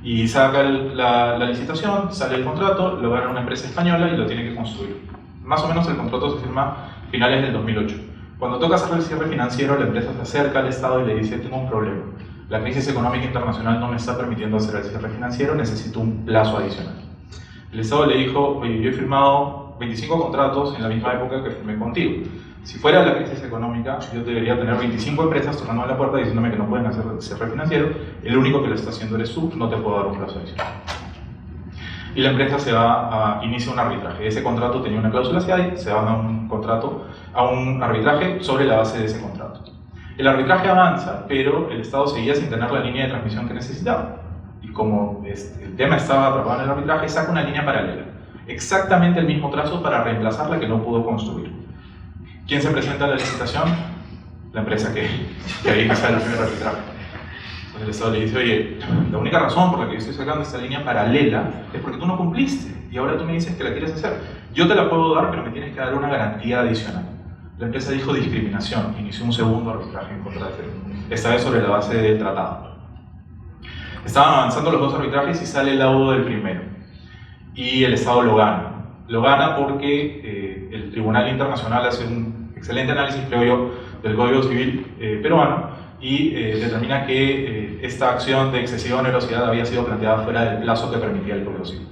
y saca la licitación, sale el contrato, lo gana una empresa española y lo tiene que construir. Más o menos el contrato se firma a finales del 2008. Cuando toca hacer el cierre financiero, la empresa se acerca al Estado y le dice: tengo un problema. La crisis económica internacional no me está permitiendo hacer el cierre financiero, necesito un plazo adicional. El Estado le dijo: oye, yo he firmado 25 contratos en la misma época que firmé contigo. Si fuera la crisis económica, yo debería tener 25 empresas tocando a la puerta diciéndome que no pueden hacer el cierre financiero, el único que lo está haciendo eres tú, no te puedo dar un plazo adicional. Y la empresa se va a iniciar un arbitraje. Ese contrato tenía una cláusula CIADI, se va a un arbitraje sobre la base de ese contrato. El arbitraje avanza, pero el Estado seguía sin tener la línea de transmisión que necesitaba. Y como el tema estaba atrapado en el arbitraje, saca una línea paralela. Exactamente el mismo trazo para reemplazar la que no pudo construir. ¿Quién se presenta a la licitación? La empresa que había pasado el primer arbitraje. Entonces el Estado le dice: oye, la única razón por la que yo estoy sacando esta línea paralela es porque tú no cumpliste y ahora tú me dices que la quieres hacer. Yo te la puedo dar, pero me tienes que dar una garantía adicional. La empresa dijo discriminación, inició un segundo arbitraje en contra de Perú, esta vez sobre la base del tratado. Estaban avanzando los 2 arbitrajes y sale el laudo del primero. Y el Estado lo gana. Lo gana porque el Tribunal Internacional hace un excelente análisis, creo yo, del Código Civil peruano y determina que esta acción de excesiva onerosidad había sido planteada fuera del plazo que permitía el Código Civil.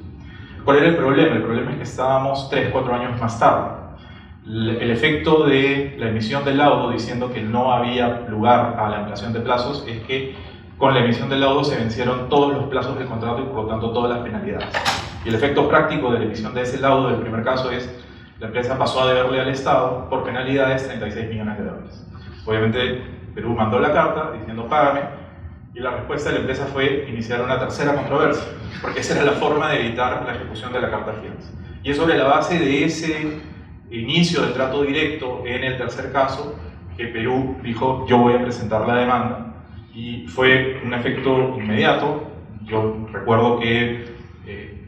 ¿Cuál era el problema? El problema es que estábamos 3-4 años más tarde. El efecto de la emisión del laudo diciendo que no había lugar a la ampliación de plazos es que con la emisión del laudo se vencieron todos los plazos del contrato y por lo tanto todas las penalidades. Y el efecto práctico de la emisión de ese laudo del primer caso es la empresa pasó a deberle al Estado por penalidades 36 millones de dólares. Obviamente Perú mandó la carta diciendo págame y la respuesta de la empresa fue iniciar una tercera controversia porque esa era la forma de evitar la ejecución de la carta fianza. Y es sobre la base de ese inicio del trato directo en el tercer caso que Perú dijo yo voy a presentar la demanda y fue un efecto inmediato. Yo recuerdo que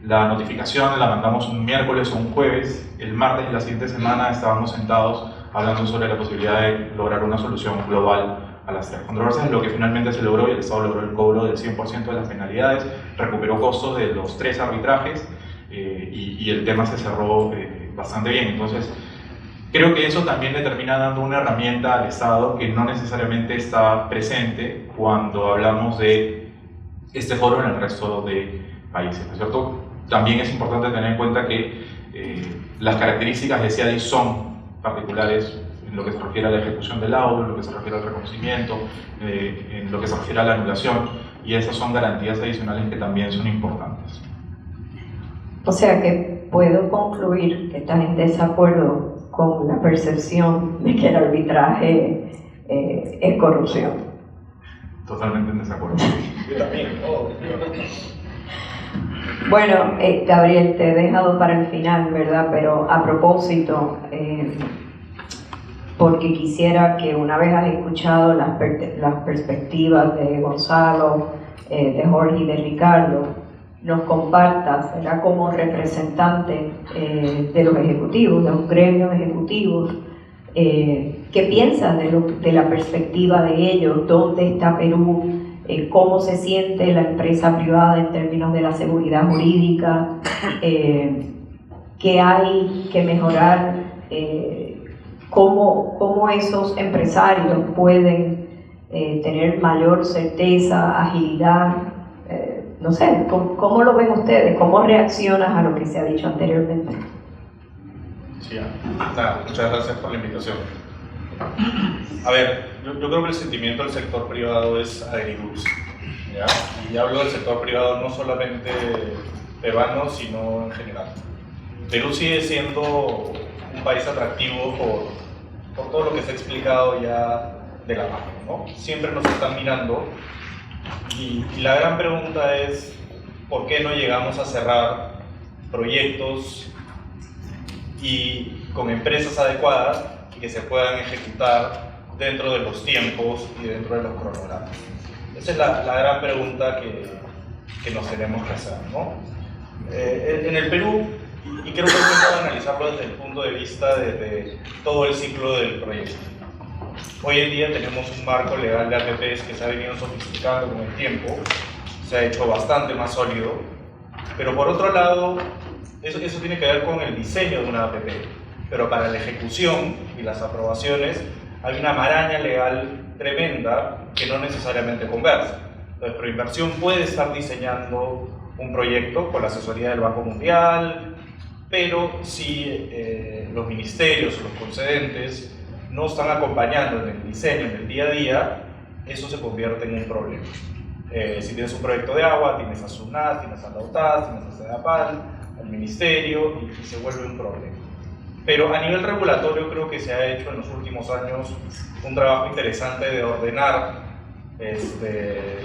la notificación la mandamos un miércoles o un jueves, el martes de la siguiente semana estábamos sentados hablando sobre la posibilidad de lograr una solución global a las tres controversias, lo que finalmente se logró y el Estado logró el cobro del 100% de las penalidades, recuperó costos de los 3 arbitrajes y el tema se cerró bastante bien. Entonces, creo que eso también le termina dando una herramienta al Estado que no necesariamente está presente cuando hablamos de este foro en el resto de países, ¿no es cierto? También es importante tener en cuenta que las características de CIADI son particulares en lo que se refiere a la ejecución del laudo, en lo que se refiere al reconocimiento, en lo que se refiere a la anulación, y esas son garantías adicionales que también son importantes. O sea que puedo concluir que estás en desacuerdo con la percepción de que el arbitraje es corrupción. Totalmente en desacuerdo. Yo también, oh. Bueno, Gabriel, te he dejado para el final, ¿verdad? Pero a propósito, porque quisiera que una vez has escuchado las perspectivas de Gonzalo, de Jorge y de Ricardo, nos compartas, ¿verdad? Como representante de los ejecutivos, de los gremios ejecutivos, ¿qué piensas de la perspectiva de ellos? ¿Dónde está Perú? ¿Cómo se siente la empresa privada en términos de la seguridad jurídica? ¿Qué hay que mejorar? ¿Cómo esos empresarios pueden tener mayor certeza, agilidad? No sé, ¿cómo lo ven ustedes? ¿Cómo reaccionas a lo que se ha dicho anteriormente? Sí, muchas gracias por la invitación. A ver, yo creo que el sentimiento del sector privado es agridulce, ¿ya? Y hablo del sector privado no solamente peruano, sino en general. Perú sigue siendo un país atractivo por todo lo que se ha explicado ya de la mano, ¿no? Siempre nos están mirando y la gran pregunta es ¿por qué no llegamos a cerrar proyectos y con empresas adecuadas y que se puedan ejecutar dentro de los tiempos y dentro de los cronogramas? Esa es la gran pregunta que nos tenemos que hacer, ¿no? En el Perú, y creo que es bueno analizarlo desde el punto de vista de todo el ciclo del proyecto. Hoy en día tenemos un marco legal de APPs que se ha venido sofisticando con el tiempo, se ha hecho bastante más sólido, pero por otro lado, eso tiene que ver con el diseño de una APP, pero para la ejecución y las aprobaciones hay una maraña legal tremenda que no necesariamente conversa. Entonces, Proinversión puede estar diseñando un proyecto con la asesoría del Banco Mundial, pero si los ministerios o los concedentes no están acompañando en el diseño, en el día a día, eso se convierte en un problema. Si tienes un proyecto de agua, tienes a SUNAT, tienes a la UTAS, tienes a CEDAPAL, al ministerio, y se vuelve un problema. Pero a nivel regulatorio creo que se ha hecho en los últimos años un trabajo interesante de ordenar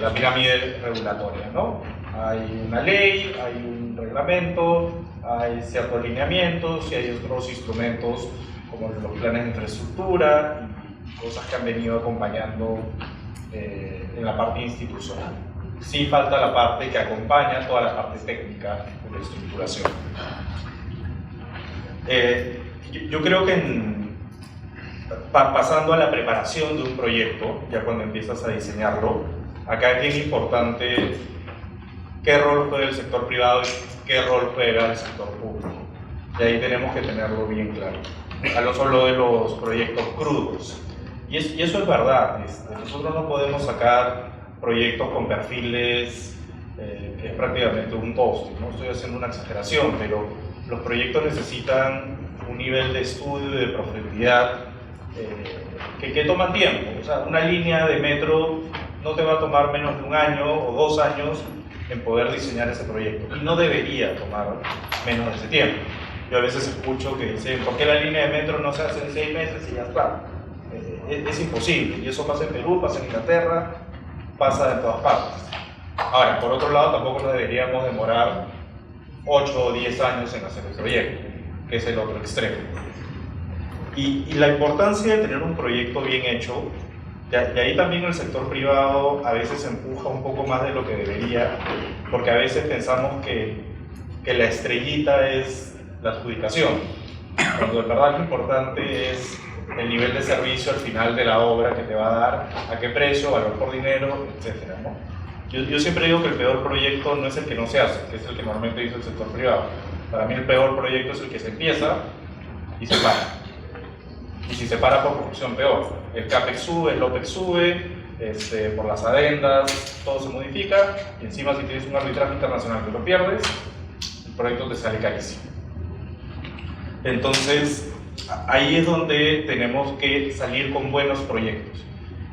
la pirámide regulatoria, ¿no? Hay una ley, hay un reglamento, hay ciertos lineamientos y hay otros instrumentos como los planes de infraestructura y cosas que han venido acompañando en la parte institucional. Sí falta la parte que acompaña toda la parte técnica de la estructuración. Yo creo que pasando a la preparación de un proyecto, ya cuando empiezas a diseñarlo, acá es bien importante qué rol juega el sector privado y qué rol juega el sector público. Y ahí tenemos que tenerlo bien claro. Hablo solo de los proyectos crudos. Y eso es verdad. Nosotros no podemos sacar proyectos con perfiles que es prácticamente un post. No estoy haciendo una exageración, pero los proyectos necesitan un nivel de estudio y de profundidad que toma tiempo. O sea, una línea de metro no te va a tomar menos de 1 año o 2 años en poder diseñar ese proyecto, y no debería tomar menos de ese tiempo. Yo a veces escucho que dicen, ¿por qué la línea de metro no se hace en 6 meses y ya está? Es imposible, y eso pasa en Perú, pasa en Inglaterra, pasa en todas partes. Ahora, por otro lado, tampoco nos deberíamos demorar 8 o 10 años en hacer el proyecto, que es el otro extremo. Y la importancia de tener un proyecto bien hecho, y ahí también el sector privado a veces empuja un poco más de lo que debería, porque a veces pensamos que la estrellita es la adjudicación, cuando en verdad lo importante es el nivel de servicio al final de la obra que te va a dar, a qué precio, valor por dinero, etc., ¿no? Yo siempre digo que el peor proyecto no es el que no se hace, que es el que normalmente dice el sector privado. Para mí el peor proyecto es el que se empieza y se para. Y si se para por corrupción, peor. El CAPEX sube, el OPEX sube, por las adendas, todo se modifica, y encima si tienes un arbitraje internacional que lo pierdes, el proyecto te sale carísimo. Entonces, ahí es donde tenemos que salir con buenos proyectos.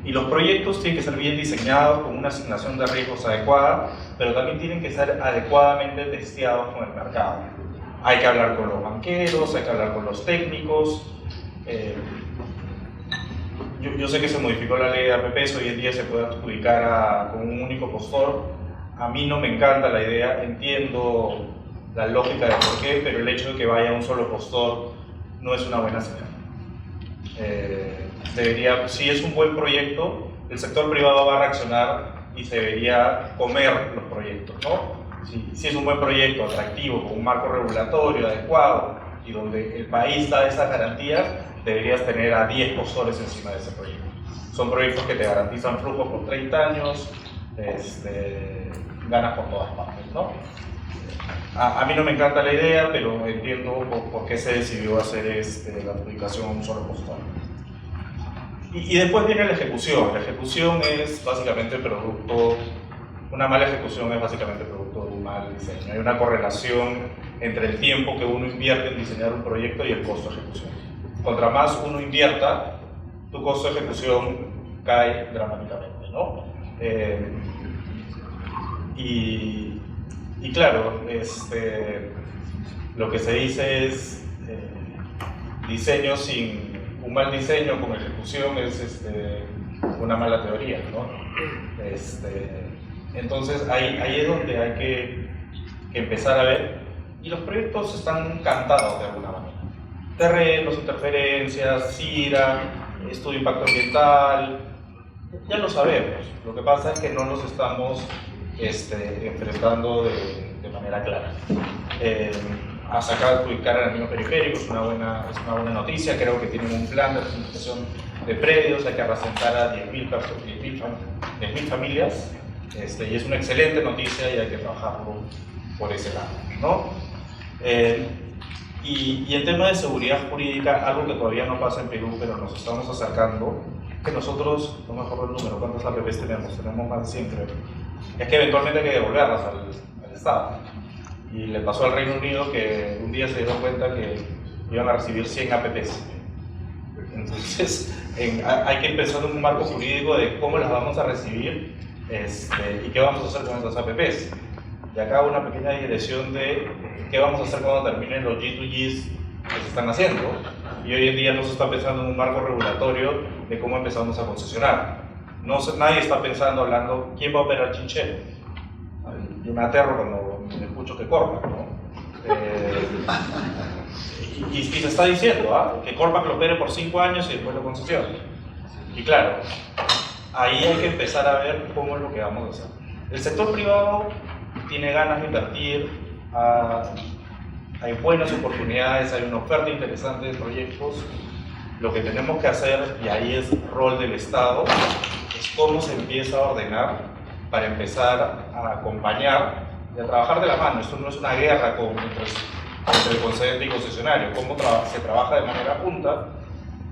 Y los proyectos tienen que ser bien diseñados, con una asignación de riesgos adecuada, pero también tienen que ser adecuadamente testeados con el mercado. Hay que hablar con los banqueros, hay que hablar con los técnicos. Yo sé que se modificó la ley de APPs, hoy en día se puede adjudicar con un único postor. A mí no me encanta la idea, entiendo la lógica de por qué, pero el hecho de que vaya un solo postor no es una buena señal. Si es un buen proyecto, el sector privado va a reaccionar y se debería comer los proyectos, ¿no? Si es un buen proyecto atractivo, con un marco regulatorio adecuado y donde el país da esas garantías, deberías tener a 10 postores encima de ese proyecto. Son proyectos que te garantizan flujo por 30 años, ganas por todas partes, ¿no? A mí no me encanta la idea, pero entiendo por qué se decidió hacer la adjudicación a un solo postor. Y después viene la ejecución. La ejecución es básicamente producto, una mala ejecución es básicamente producto de un mal diseño. Hay una correlación entre el tiempo que uno invierte en diseñar un proyecto y el costo de ejecución. Contra más uno invierta, tu costo de ejecución cae dramáticamente, ¿no? Y claro, lo que se dice es un mal diseño con ejecución es una mala teoría, ¿no? Entonces ahí es donde hay que empezar a ver, y los proyectos están cantados de alguna manera. Terrenos, interferencias, CIRA, estudio de impacto ambiental, ya lo sabemos. Lo que pasa es que no los estamos enfrentando de manera clara. A sacar de adjudicar en el mismo periférico es una buena noticia. Creo que tienen un plan de representación de predios, hay que representar a 10.000 familias, y es una excelente noticia y hay que trabajarlo por ese lado, ¿no? Y en tema de seguridad jurídica, algo que todavía no pasa en Perú, pero nos estamos acercando, que nosotros, no me acuerdo el número, ¿cuántas APPs tenemos? Tenemos más de 100, creo. Es que eventualmente hay que devolverlas al Estado. Y le pasó al Reino Unido que un día se dieron cuenta que iban a recibir 100 APPs. Entonces, hay que pensar en un marco jurídico de cómo las vamos a recibir y qué vamos a hacer con estas APPs. Y acá una pequeña digresión de qué vamos a hacer cuando terminen los G2Gs que se están haciendo. Y hoy en día no se está pensando en un marco regulatorio de cómo empezamos a concesionar. Nadie está hablando quién va a operar Chinchero. Yo me aterro cuando me escucho que Corpac, ¿no? Y se está diciendo que Corpac lo opere por 5 años y después lo concesiona. Y claro, ahí hay que empezar a ver cómo es lo que vamos a hacer. El sector privado tiene ganas de invertir, hay buenas oportunidades, hay una oferta interesante de proyectos. Lo que tenemos que hacer, y ahí es rol del Estado, es cómo se empieza a ordenar para empezar a acompañar y a trabajar de la mano. Esto no es una guerra entre el concedente y concesionario, cómo se trabaja de manera junta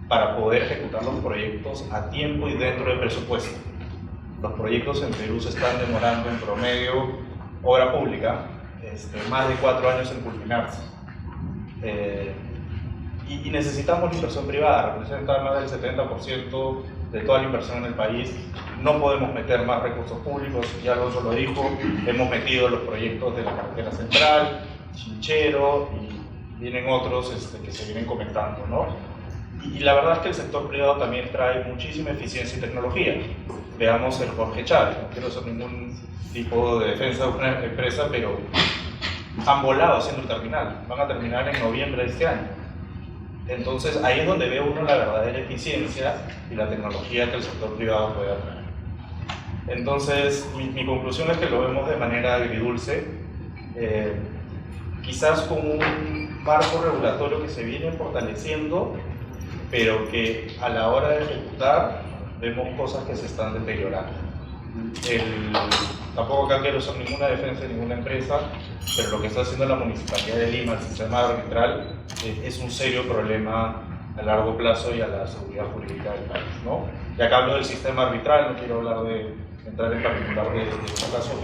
para poder ejecutar los proyectos a tiempo y dentro del presupuesto. Los proyectos en Perú se están demorando en promedio, obra pública, más de 4 años en culminarse. Y necesitamos la inversión privada, representa más del 70% de toda la inversión en el país. No podemos meter más recursos públicos, ya Alonso lo dijo, hemos metido los proyectos de la carretera central, Chinchero, y vienen otros que se vienen comentando, ¿no? Y la verdad es que el sector privado también trae muchísima eficiencia y tecnología. Veamos el Jorge Chávez, no quiero hacer ningún tipo de defensa de una empresa, pero han volado haciendo el terminal, van a terminar en noviembre de este año. Entonces ahí es donde ve uno la verdadera eficiencia y la tecnología que el sector privado puede traer. Entonces mi conclusión es que lo vemos de manera agridulce, quizás con un marco regulatorio que se viene fortaleciendo, pero que a la hora de ejecutar vemos cosas que se están deteriorando. Tampoco acá quiero hacer ninguna defensa de ninguna empresa, pero lo que está haciendo la Municipalidad de Lima, el sistema arbitral, es un serio problema a largo plazo y a la seguridad jurídica del país, ¿no? Y acá hablo del sistema arbitral, no quiero hablar de entrar en particular de este caso,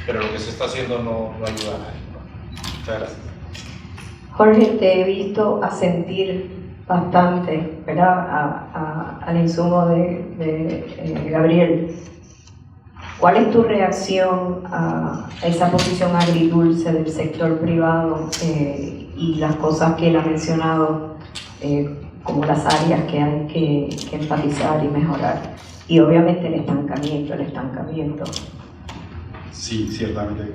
pero lo que se está haciendo no ayuda a nadie, ¿no? Muchas gracias. Jorge, te he visto asentir bastante, ¿verdad? Al insumo de Gabriel. ¿Cuál es tu reacción a esa posición agridulce del sector privado y las cosas que él ha mencionado como las áreas que hay que enfatizar y mejorar? Y obviamente el estancamiento. Sí, ciertamente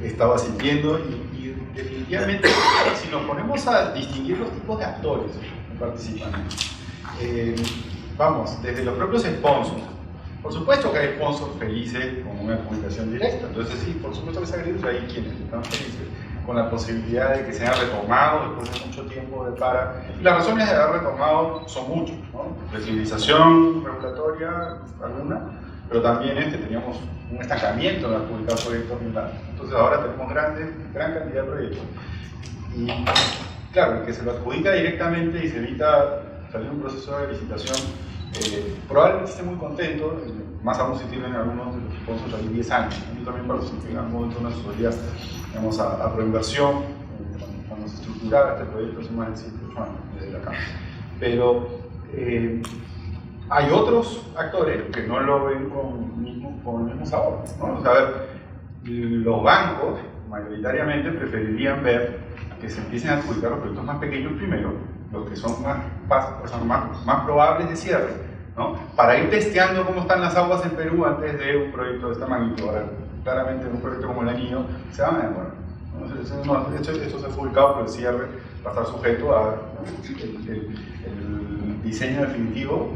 estaba sintiendo y definitivamente si nos ponemos a distinguir los tipos de actores que participan, vamos, desde los propios sponsors. Por supuesto que hay sponsors felices con una comunicación directa, entonces sí, por supuesto que es agridulce, hay quienes están felices con la posibilidad de que se haya retomado después de mucho tiempo de para. Y las razones de haber retomado son muchas, ¿no? Flexibilización regulatoria, alguna, pero también teníamos un estancamiento en la publicar proyectos rentables. Entonces ahora tenemos gran cantidad de proyectos. Y claro, el que se lo adjudica directamente y se evita salir un proceso de licitación, probablemente esté muy contento, más aún si tienen algunos de los sponsors ahí 10 años. Yo también participé en algún momento de una asesoría, digamos, a proinversión, cuando se estructuraba este proyecto hace más de 7 o 8 años desde la Cámara. Pero hay otros actores que no lo ven con el mismo sabor, ¿no? O sea, a ver, los bancos mayoritariamente preferirían ver que se empiecen a adjudicar los proyectos más pequeños primero, los que son más probables de cierre, ¿no? Para ir testeando cómo están las aguas en Perú antes de un proyecto de esta magnitud. Ahora, claramente en un proyecto como el Anillo se van a demorar, ¿no? Esto se ha publicado, pero el cierre va a estar sujeto a el diseño definitivo,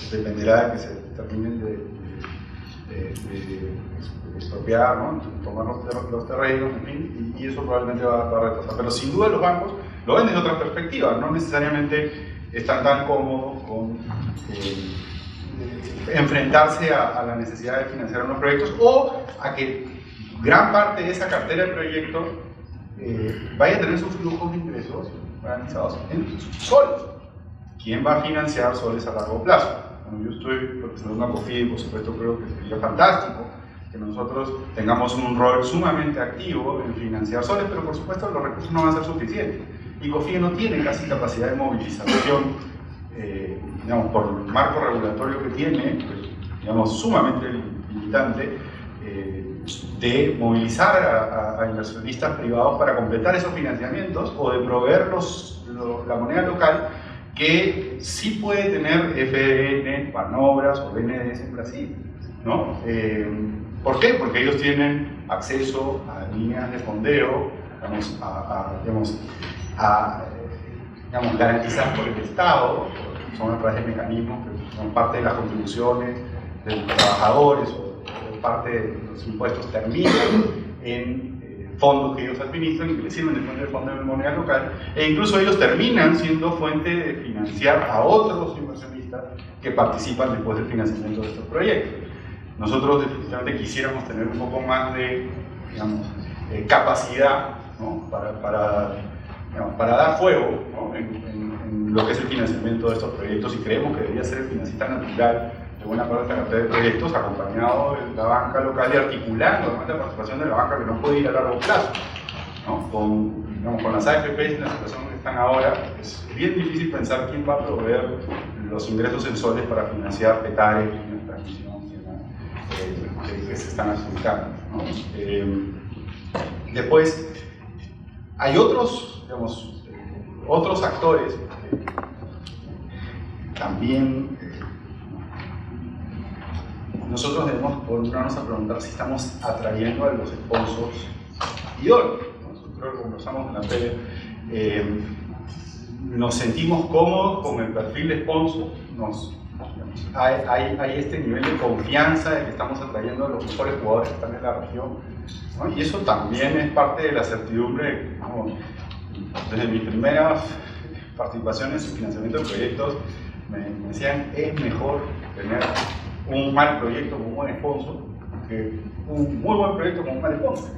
dependerá de que se terminen de expropiar, ¿no? Tomar los terrenos, en fin, y eso probablemente va a retrasar. Pero sin duda los bancos lo ven desde otra perspectiva, no necesariamente están tan cómodos con enfrentarse a la necesidad de financiar unos proyectos o a que gran parte de esa cartera de proyectos vaya a tener sus flujos de ingresos organizados en soles. ¿Quién va a financiar soles a largo plazo? Bueno, yo estoy representando a COFIDE, por supuesto creo que sería fantástico que nosotros tengamos un rol sumamente activo en financiar soles, pero por supuesto los recursos no van a ser suficientes. Y COFIDE no tiene casi capacidad de movilización, digamos, por el marco regulatorio que tiene, digamos, sumamente limitante, de movilizar a inversionistas privados para completar esos financiamientos o de proveer la moneda local que sí puede tener FDN, Banobras o BNDES en Brasil, ¿no? ¿Por qué? Porque ellos tienen acceso a líneas de fondeo, garantizadas por el Estado, son a través de mecanismos que son parte de las contribuciones de los trabajadores o parte de los impuestos terminan en fondos que ellos administran y que les sirven de fuente de fondo de moneda local, e incluso ellos terminan siendo fuente de financiar a otros inversionistas que participan después del financiamiento de estos proyectos. Nosotros definitivamente quisiéramos tener un poco más de, digamos, capacidad, ¿no? para dar fuego, ¿no? en en lo que es el financiamiento de estos proyectos y creemos que debería ser el financista natural de buena parte de esta cartera de proyectos, acompañado de la banca local y articulando además la participación de la banca que no puede ir a largo plazo, ¿no? Con las AFPs en la situación que están ahora, es bien difícil pensar quién va a proveer los ingresos en soles para financiar petales, líneas de transmisión que se están adjudicando, ¿no? Después, hay otros, digamos, otros actores que también nosotros debemos ponernos a preguntar si estamos atrayendo a los sponsors idóneos. Nosotros lo conversamos en la tele, nos sentimos cómodos con el perfil de sponsor, hay este nivel de confianza de que estamos atrayendo a los mejores jugadores que están en la región, ¿no? Y eso también es parte de la certidumbre, ¿no? Desde mis primeras participaciones en financiamiento de proyectos me decían, es mejor tener un mal proyecto con un buen sponsor que un muy buen proyecto con un mal sponsor.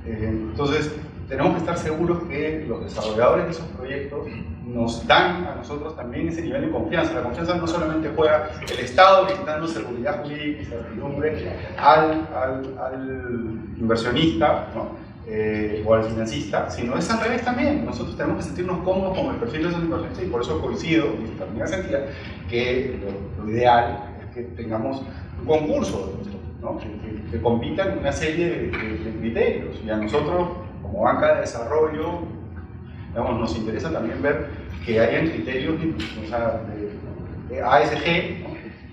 Entonces tenemos que estar seguros que los desarrolladores de esos proyectos nos dan a nosotros también ese nivel de confianza. La confianza no solamente juega el Estado brindando seguridad jurídica y certidumbre al inversionista, ¿no? O al financista, sino es al revés también. Nosotros tenemos que sentirnos cómodos con el perfil de esos inversionistas y por eso coincido, y también sentía que lo ideal es que tengamos un concurso de esto, ¿no? que compitan una serie de criterios, y a nosotros como banca de desarrollo, digamos, nos interesa también ver que hayan criterios de ASG, ¿no?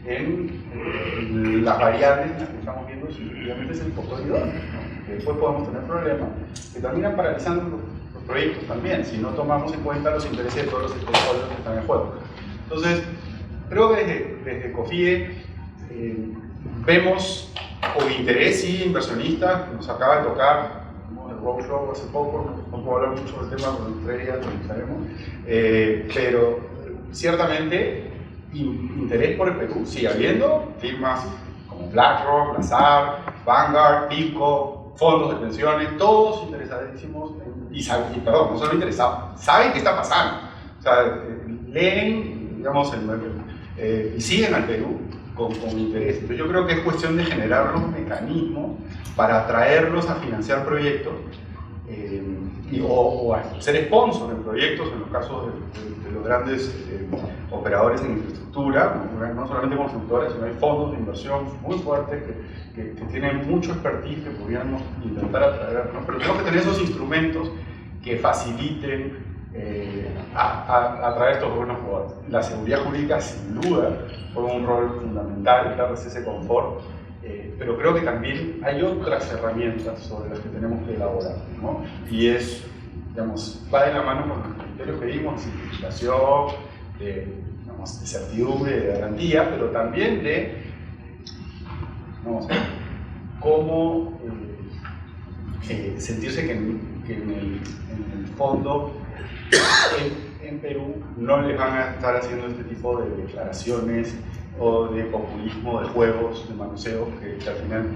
en las variables en las que estamos viendo si efectivamente es el factor idóneo, ¿no? Que después podemos tener problemas que terminan paralizando los proyectos también, si no tomamos en cuenta los intereses de todos los stakeholders que están en juego. Entonces, creo que desde COFIDE vemos con interés y inversionistas, nos acaba de tocar el roadshow hace poco, no puedo hablar mucho del tema, pero en 3 días lo sabemos, pero ciertamente interés por el Perú sigue habiendo, firmas como BlackRock, Lazard, Vanguard, PICO, fondos de pensiones, todos interesadísimos perdón, no solo interesados, saben qué está pasando, o sea, leen, digamos, y siguen al Perú con interés. Entonces yo creo que es cuestión de generar los mecanismos para atraerlos a financiar proyectos o a ser sponsor en proyectos, en los casos de los grandes operadores en infraestructura, no solamente constructores, sino hay fondos de inversión muy fuertes que tienen mucho expertise que podríamos intentar atraer, ¿no? Pero tenemos que tener esos instrumentos que faciliten atraer estos buenos jugadores. La seguridad jurídica, sin duda, juega un rol fundamental, darles ese confort, pero creo que también hay otras herramientas sobre las que tenemos que elaborar, ¿no? Y es, digamos, va de la mano con los criterios que dimos, de simplificación, de certidumbre, de garantía, pero también de, cómo sentirse que en el fondo en Perú no les van a estar haciendo este tipo de declaraciones o de populismo, de juegos, de manuseos que al final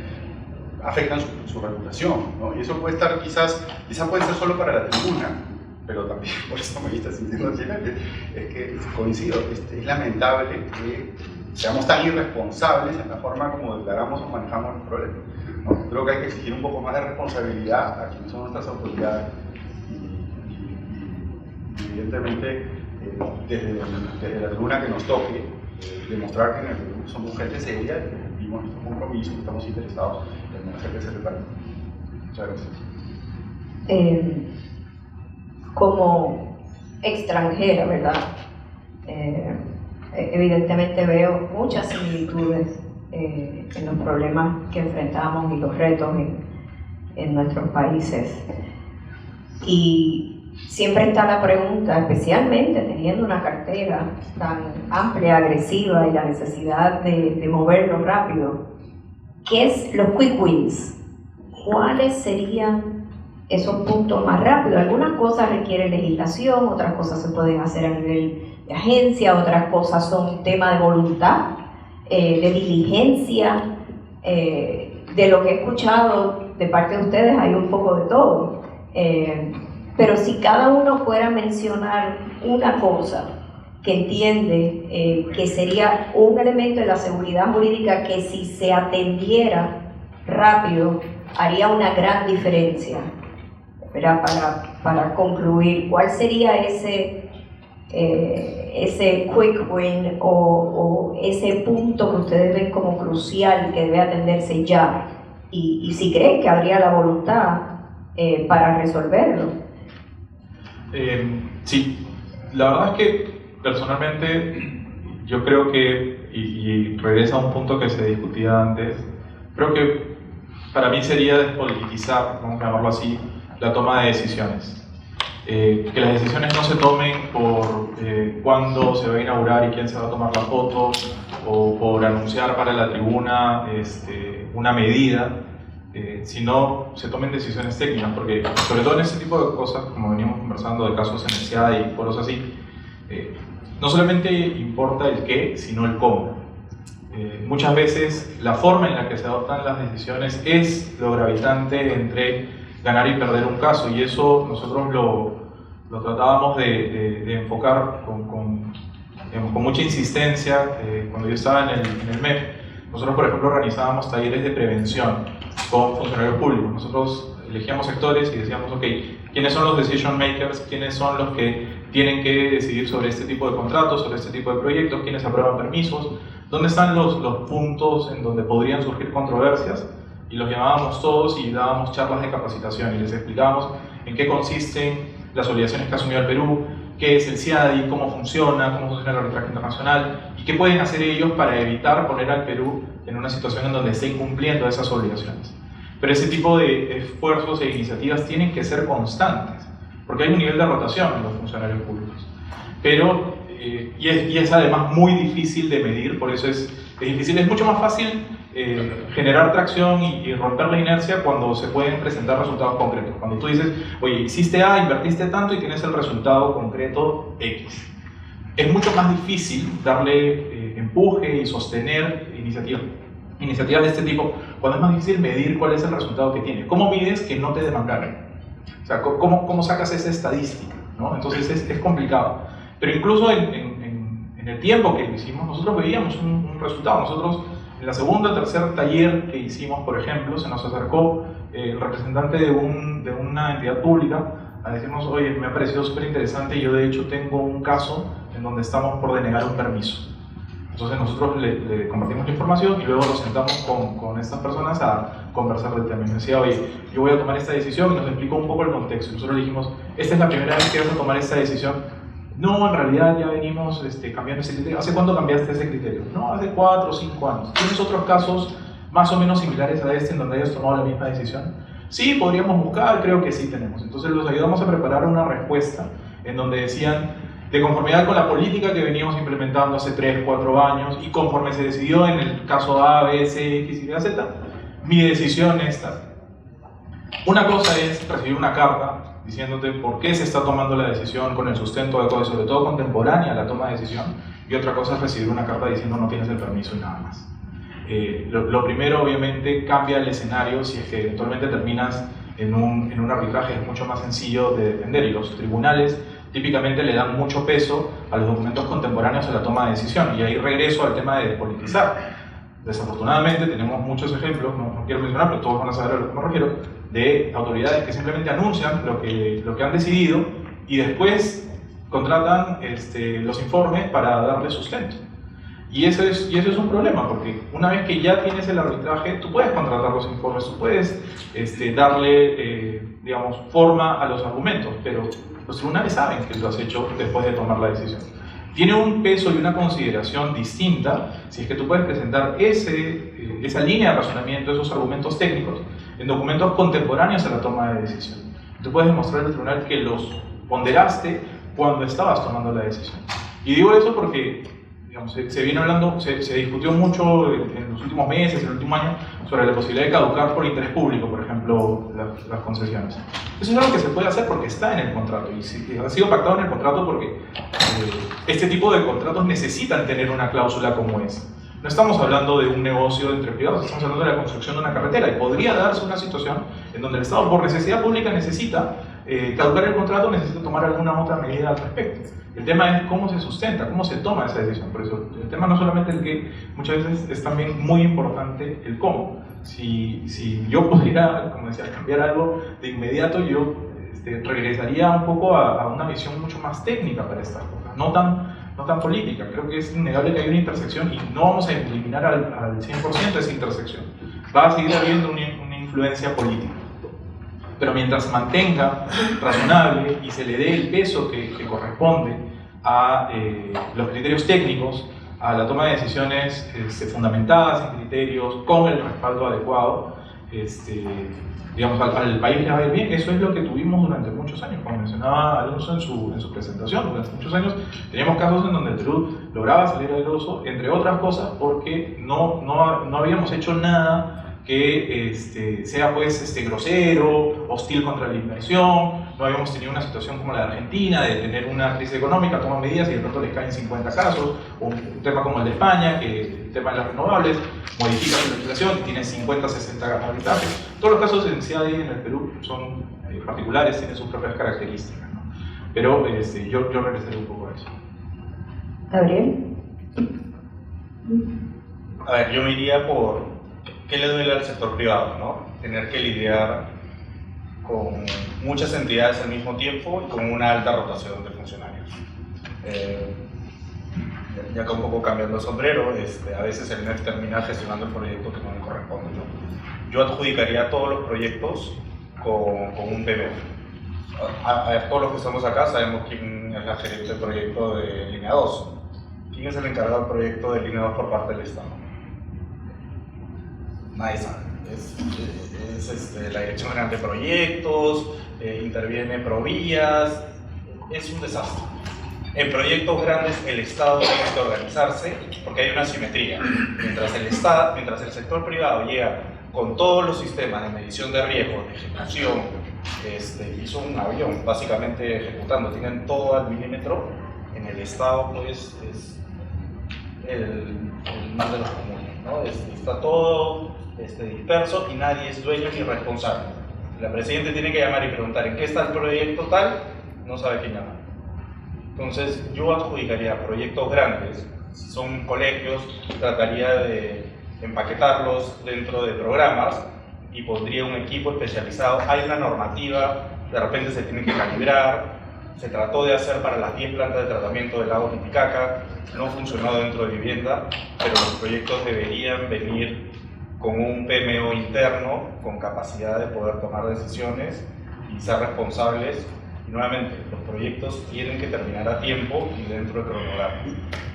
afectan su reputación, ¿no? Y eso puede estar quizás puede ser solo para la tribuna, pero también por eso me está sintiendo Chile, es que coincido, es lamentable que seamos tan irresponsables en la forma como declaramos o manejamos los problemas, ¿no? Creo que hay que exigir un poco más de responsabilidad a quienes son nuestras autoridades y evidentemente desde la tribuna que nos toque demostrar que en el Perú somos gente seria y que cumplimos nuestro compromiso y que estamos interesados en hacer crecer el país. Muchas gracias. Como extranjera, ¿verdad? Evidentemente veo muchas similitudes en los problemas que enfrentamos y los retos en nuestros países. Y siempre está la pregunta, especialmente teniendo una cartera tan amplia, agresiva y la necesidad de moverlo rápido, ¿qué es los quick wins? ¿Cuáles serían esos puntos más rápidos? Algunas cosas requieren legislación, otras cosas se pueden hacer a nivel de agencia, otras cosas son tema de voluntad, de diligencia. De lo que he escuchado de parte de ustedes hay un poco de todo. pero si cada uno fuera a mencionar una cosa que entiende que sería un elemento de la seguridad jurídica que si se atendiera rápido haría una gran diferencia, ¿verdad? Para concluir, ¿cuál sería ese quick win o ese punto que ustedes ven como crucial que debe atenderse ya? Y si creen que habría la voluntad para resolverlo. Sí, la verdad es que personalmente yo creo que, y regresa a un punto que se discutía antes, creo que para mí sería despolitizar, vamos a llamarlo así, la toma de decisiones. Que las decisiones no se tomen por cuándo se va a inaugurar y quién se va a tomar la foto, o por anunciar para la tribuna una medida, sino se tomen decisiones técnicas, porque sobre todo en este tipo de cosas, como veníamos conversando de casos NSA y foros así, no solamente importa el qué, sino el cómo. Muchas veces la forma en la que se adoptan las decisiones es lo gravitante entre ganar y perder un caso, y eso nosotros lo tratábamos de enfocar con mucha insistencia. Cuando yo estaba en el MEP, nosotros por ejemplo organizábamos talleres de prevención con funcionarios públicos. Nosotros elegíamos sectores y decíamos, ok, ¿quiénes son los decision makers? ¿Quiénes son los que tienen que decidir sobre este tipo de contratos, sobre este tipo de proyectos? ¿Quiénes aprueban permisos? ¿Dónde están los puntos en donde podrían surgir controversias? Y los llamábamos todos y dábamos charlas de capacitación y les explicábamos en qué consisten las obligaciones que ha asumido el Perú, qué es el CIADI, cómo funciona el arbitraje internacional y qué pueden hacer ellos para evitar poner al Perú en una situación en donde esté incumpliendo esas obligaciones. Pero ese tipo de esfuerzos e iniciativas tienen que ser constantes, porque hay un nivel de rotación en los funcionarios públicos. Pero, y es además muy difícil de medir, por eso es difícil. Es mucho más fácil generar tracción y romper la inercia cuando se pueden presentar resultados concretos. Cuando tú dices, oye, hiciste A, invertiste tanto y tienes el resultado concreto X. Es mucho más difícil darle empuje y sostener iniciativas de este tipo cuando es más difícil medir cuál es el resultado que tiene. ¿Cómo mides que no te demandaron? O sea, ¿cómo sacas esa estadística? ¿No? Entonces es complicado. Pero incluso en el tiempo que lo hicimos, nosotros veíamos un resultado. Nosotros, en la segunda o tercer taller que hicimos, por ejemplo, se nos acercó el representante de una entidad pública a decirnos, oye, me ha parecido súper interesante y yo de hecho tengo un caso en donde estamos por denegar un permiso. Entonces nosotros le compartimos la información y luego nos sentamos con estas personas a conversar del tema. Y me decía, oye, yo voy a tomar esta decisión, y nos explicó un poco el contexto. Nosotros le dijimos, esta es la primera vez que vas a tomar esta decisión. No, en realidad ya venimos cambiando ese criterio. ¿Hace cuánto cambiaste ese criterio? No, hace 4 o 5 años. ¿Tienes otros casos más o menos similares a este en donde hayas tomado la misma decisión? Sí, podríamos buscar, creo que sí tenemos. Entonces los ayudamos a preparar una respuesta en donde decían, de conformidad con la política que veníamos implementando hace 3 o 4 años y conforme se decidió en el caso A, B, C, X, Y, Z, mi decisión es tal. Una cosa es recibir una carta diciéndote por qué se está tomando la decisión con el sustento adecuado y sobre todo contemporánea a la toma de decisión, y otra cosa es recibir una carta diciendo no tienes el permiso y nada más. Lo primero obviamente cambia el escenario si es que eventualmente terminas en un arbitraje. Es mucho más sencillo de defender y los tribunales típicamente le dan mucho peso a los documentos contemporáneos a la toma de decisión, y ahí regreso al tema de despolitizar. Desafortunadamente tenemos muchos ejemplos, no quiero mencionar, pero todos van a saber a lo que me refiero, de autoridades que simplemente anuncian lo que han decidido y después contratan los informes para darle sustento. Y eso es un problema, porque una vez que ya tienes el arbitraje, tú puedes contratar los informes, tú puedes darle, digamos, forma a los argumentos, pero los tribunales saben que lo has hecho después de tomar la decisión. Tiene un peso y una consideración distinta si es que tú puedes presentar esa línea de razonamiento, esos argumentos técnicos, en documentos contemporáneos a la toma de decisión. Tú puedes demostrar al tribunal que los ponderaste cuando estabas tomando la decisión. Y digo eso porque, digamos, se viene hablando, se discutió mucho en los últimos meses, en el último año, sobre la posibilidad de caducar por interés público, por ejemplo, las concesiones. Eso es algo que se puede hacer porque está en el contrato, y ha sido pactado en el contrato porque este tipo de contratos necesitan tener una cláusula como esa. No estamos hablando de un negocio entre privados, estamos hablando de la construcción de una carretera, y podría darse una situación en donde el Estado, por necesidad pública, necesita caducar el contrato necesita tomar alguna otra medida al respecto. El tema es cómo se sustenta, cómo se toma esa decisión. Por eso, el tema no solamente el que, muchas veces es también muy importante el cómo. Si yo pudiera, como decía, cambiar algo de inmediato, yo regresaría un poco a una visión mucho más técnica para estas cosas, no tan política. Creo que es innegable que hay una intersección y no vamos a eliminar al 100% esa intersección. Va a seguir habiendo una influencia política. Pero mientras mantenga razonable y se le dé el peso que corresponde a los criterios técnicos, a la toma de decisiones fundamentadas en criterios, con el respaldo adecuado, digamos, al país le va a ir bien. Eso es lo que tuvimos durante muchos años, como mencionaba Alonso en su presentación. Durante muchos años teníamos casos en donde el Perú lograba salir airoso, entre otras cosas porque no habíamos hecho nada que sea pues grosero, hostil contra la inversión. No habíamos tenido una situación como la de Argentina, de tener una crisis económica, toman medidas y de pronto les caen 50 casos, o un tema como el de España, que el tema de las renovables, modifica la legislación y tiene 50, 60 habitantes. Todos los casos en CIADI en el Perú son particulares, tienen sus propias características, ¿no? Pero yo regresaré un poco a eso. Gabriel. A ver, yo me iría por qué le duele al sector privado, ¿no? Tener que lidiar con muchas entidades al mismo tiempo y con una alta rotación de funcionarios. Ya que un poco cambiando el sombrero, a veces el INEF termina gestionando el proyecto que no le corresponde, ¿no? Yo adjudicaría todos los proyectos con un PBO. A ver, todos los que estamos acá sabemos quién es la gerente del proyecto de Línea 2. ¿Quién es el encargado del proyecto de Línea 2 por parte del Estado? Nadie sabe. Es la Dirección General de Proyectos, interviene Provías, es un desastre. En proyectos grandes el Estado tiene que organizarse porque hay una asimetría. Mientras el sector privado llega con todos los sistemas de medición de riesgo, de ejecución, y son un avión básicamente ejecutando, tienen todo al milímetro, en el Estado pues es el mal de los comunes, ¿no? Está todo disperso y nadie es dueño ni responsable. La presidenta tiene que llamar y preguntar en qué está el proyecto tal, no sabe quién llamar. Entonces yo adjudicaría proyectos grandes, si son colegios, trataría de empaquetarlos dentro de programas y pondría un equipo especializado. Hay una normativa, de repente se tiene que calibrar, se trató de hacer para las 10 plantas de tratamiento del lago Titicaca, no funcionó dentro de vivienda, pero los proyectos deberían venir con un PMO interno, con capacidad de poder tomar decisiones y ser responsables. Y nuevamente, los proyectos tienen que terminar a tiempo y dentro de cronograma.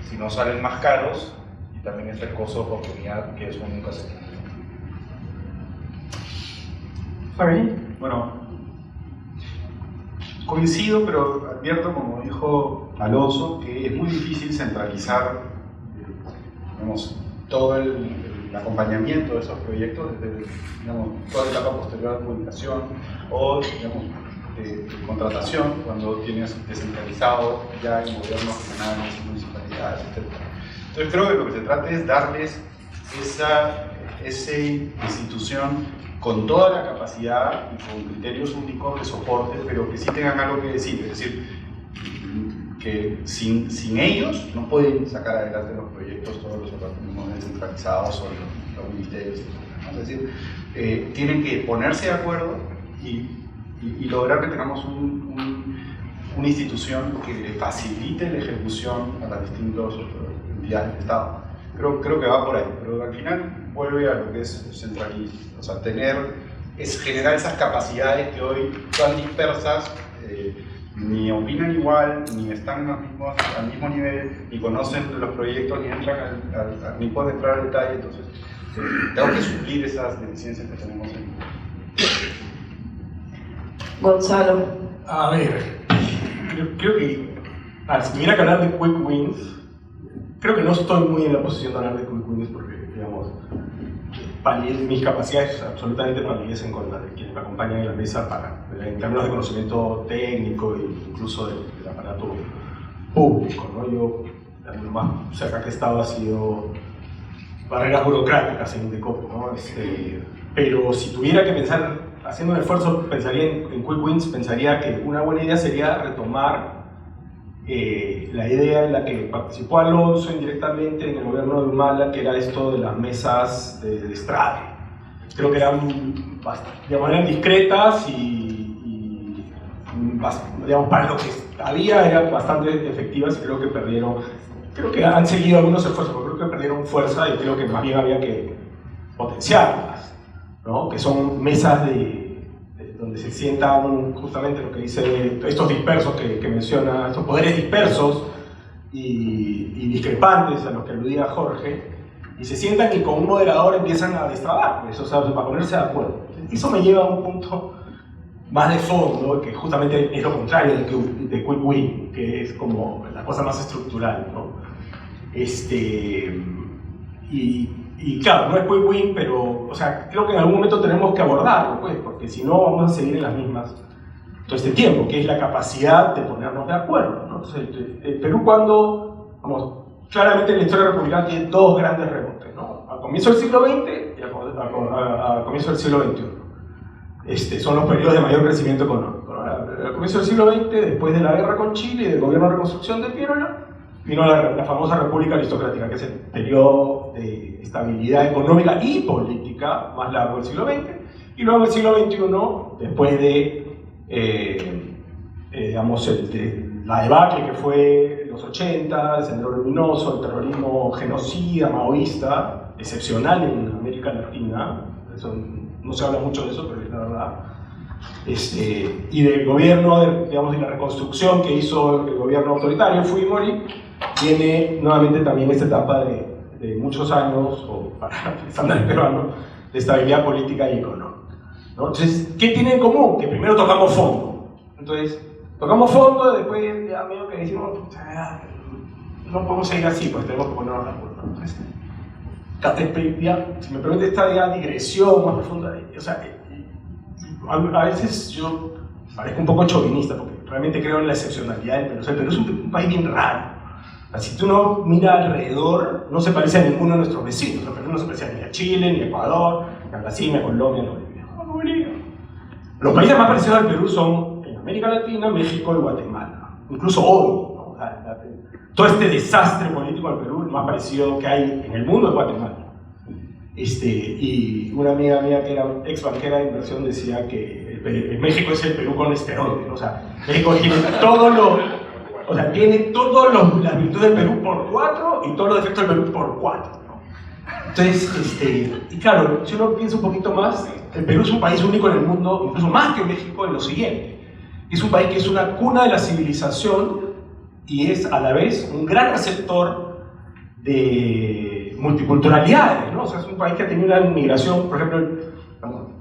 Si no salen más caros, y también es el costo de oportunidad, que eso nunca se tiene. Bueno, coincido, pero advierto, como dijo Alonso, que es muy difícil centralizar digamos, todo el acompañamiento de esos proyectos desde toda la etapa posterior a la publicación o de contratación, cuando tienes descentralizado ya en gobiernos regionales, municipalidades, etc. Entonces creo que lo que se trata es darles esa institución con toda la capacidad y con criterios únicos de soporte, pero que sí tengan algo que decir, es decir, que sin ellos no pueden sacar adelante los proyectos, todos los organismos descentralizados o los ministerios, ¿no? Es decir, tienen que ponerse de acuerdo y lograr que tengamos una institución que le facilite la ejecución a las distintas entidades del Estado. Creo que va por ahí, pero al final vuelve a lo que es centralismo, o sea, generar esas capacidades que hoy están dispersas, ni opinan igual, ni están al mismo nivel, ni conocen los proyectos, ni entran ni pueden entrar al detalle. Entonces, tengo que suplir esas deficiencias que tenemos en. Gonzalo. A ver, creo que si tuviera que hablar de quick wins, creo que no estoy muy en la posición de hablar de quick wins porque, digamos, mis capacidades absolutamente palidecen con las de quienes me acompañan en la mesa en términos de conocimiento técnico e incluso del aparato público, ¿no? Yo, lo más cerca que he estado ha sido barreras burocráticas en Indecopi, ¿no? Pero si tuviera que pensar haciendo un esfuerzo, pensaría en quick wins, pensaría que una buena idea sería retomar la idea en la que participó Alonso indirectamente en el gobierno de Humala, que era esto de las mesas de destrade. Creo que eran de manera discretas y digamos, para lo que había eran bastante efectivas y creo que han seguido algunos esfuerzos, pero creo que perdieron fuerza y creo que más bien había que potenciarlas, ¿no? Que son mesas donde se sientan justamente lo que dice estos dispersos que menciona, estos poderes dispersos y discrepantes a los que aludía Jorge, y se sientan y con un moderador empiezan a destrabar, pues, o sea, para ponerse de acuerdo. Eso me lleva a un punto más de fondo, que justamente es lo contrario de quick win, que es como la cosa más estructural, ¿no? Y claro, no es quick win, pero, o sea, creo que en algún momento tenemos que abordarlo, pues, porque si no vamos a seguir en las mismas todo este tiempo, que es la capacidad de ponernos de acuerdo, ¿no? Entonces, el Perú claramente en la historia republicana tiene dos grandes rebotes, ¿no? Al comienzo del siglo XX y al comienzo del siglo XXI. Son los periodos de mayor crecimiento económico, ¿no? Al comienzo del siglo XX, después de la guerra con Chile y del gobierno de reconstrucción de Piérola, vino la famosa República Aristocrática, que es el periodo de estabilidad económica y política más largo del siglo XX, y luego el siglo XXI, después de, digamos, la debacle que fue los 80, el Sendero Luminoso, el terrorismo genocida, maoísta, excepcional en América Latina, eso, no se habla mucho de eso, pero es la verdad. Y del gobierno, digamos, de la reconstrucción que hizo el gobierno autoritario Fujimori, viene nuevamente también esta etapa de muchos años, o para estándares peruanos, de estabilidad política y económica, ¿no? Entonces, ¿qué tiene en común? Que primero tocamos fondo. Entonces, tocamos fondo, después ya medio que decimos, no podemos seguir así, pues tenemos que ponernos de acuerdo. Entonces, si me permite esta digresión más profunda, o sea, a veces yo parezco un poco chauvinista, porque realmente creo en la excepcionalidad del Perú. O sea, el Perú es un país bien raro. O sea, si tú no miras alrededor, no se parece a ninguno de nuestros vecinos. El Perú no se parece ni a Chile, ni a Ecuador, ni a Brasil, ni a Colombia, ni a Bolivia. Los países más parecidos al Perú son en América Latina, México y Guatemala. Incluso hoy, ¿no? O sea, todo este desastre político del Perú, el más parecido que hay en el mundo es Guatemala. Y una amiga mía que era ex banquera de inversión decía que México es el Perú con esteroides, ¿no? O sea, México tiene todas las virtudes del Perú por 4 y todos los defectos del Perú por 4, ¿no? Entonces, y claro, si uno piensa un poquito más, el Perú es un país único en el mundo, incluso más que México, en lo siguiente: es un país que es una cuna de la civilización y es a la vez un gran receptor de multiculturalidades, ¿no? O sea, es un país que ha tenido una migración, por ejemplo,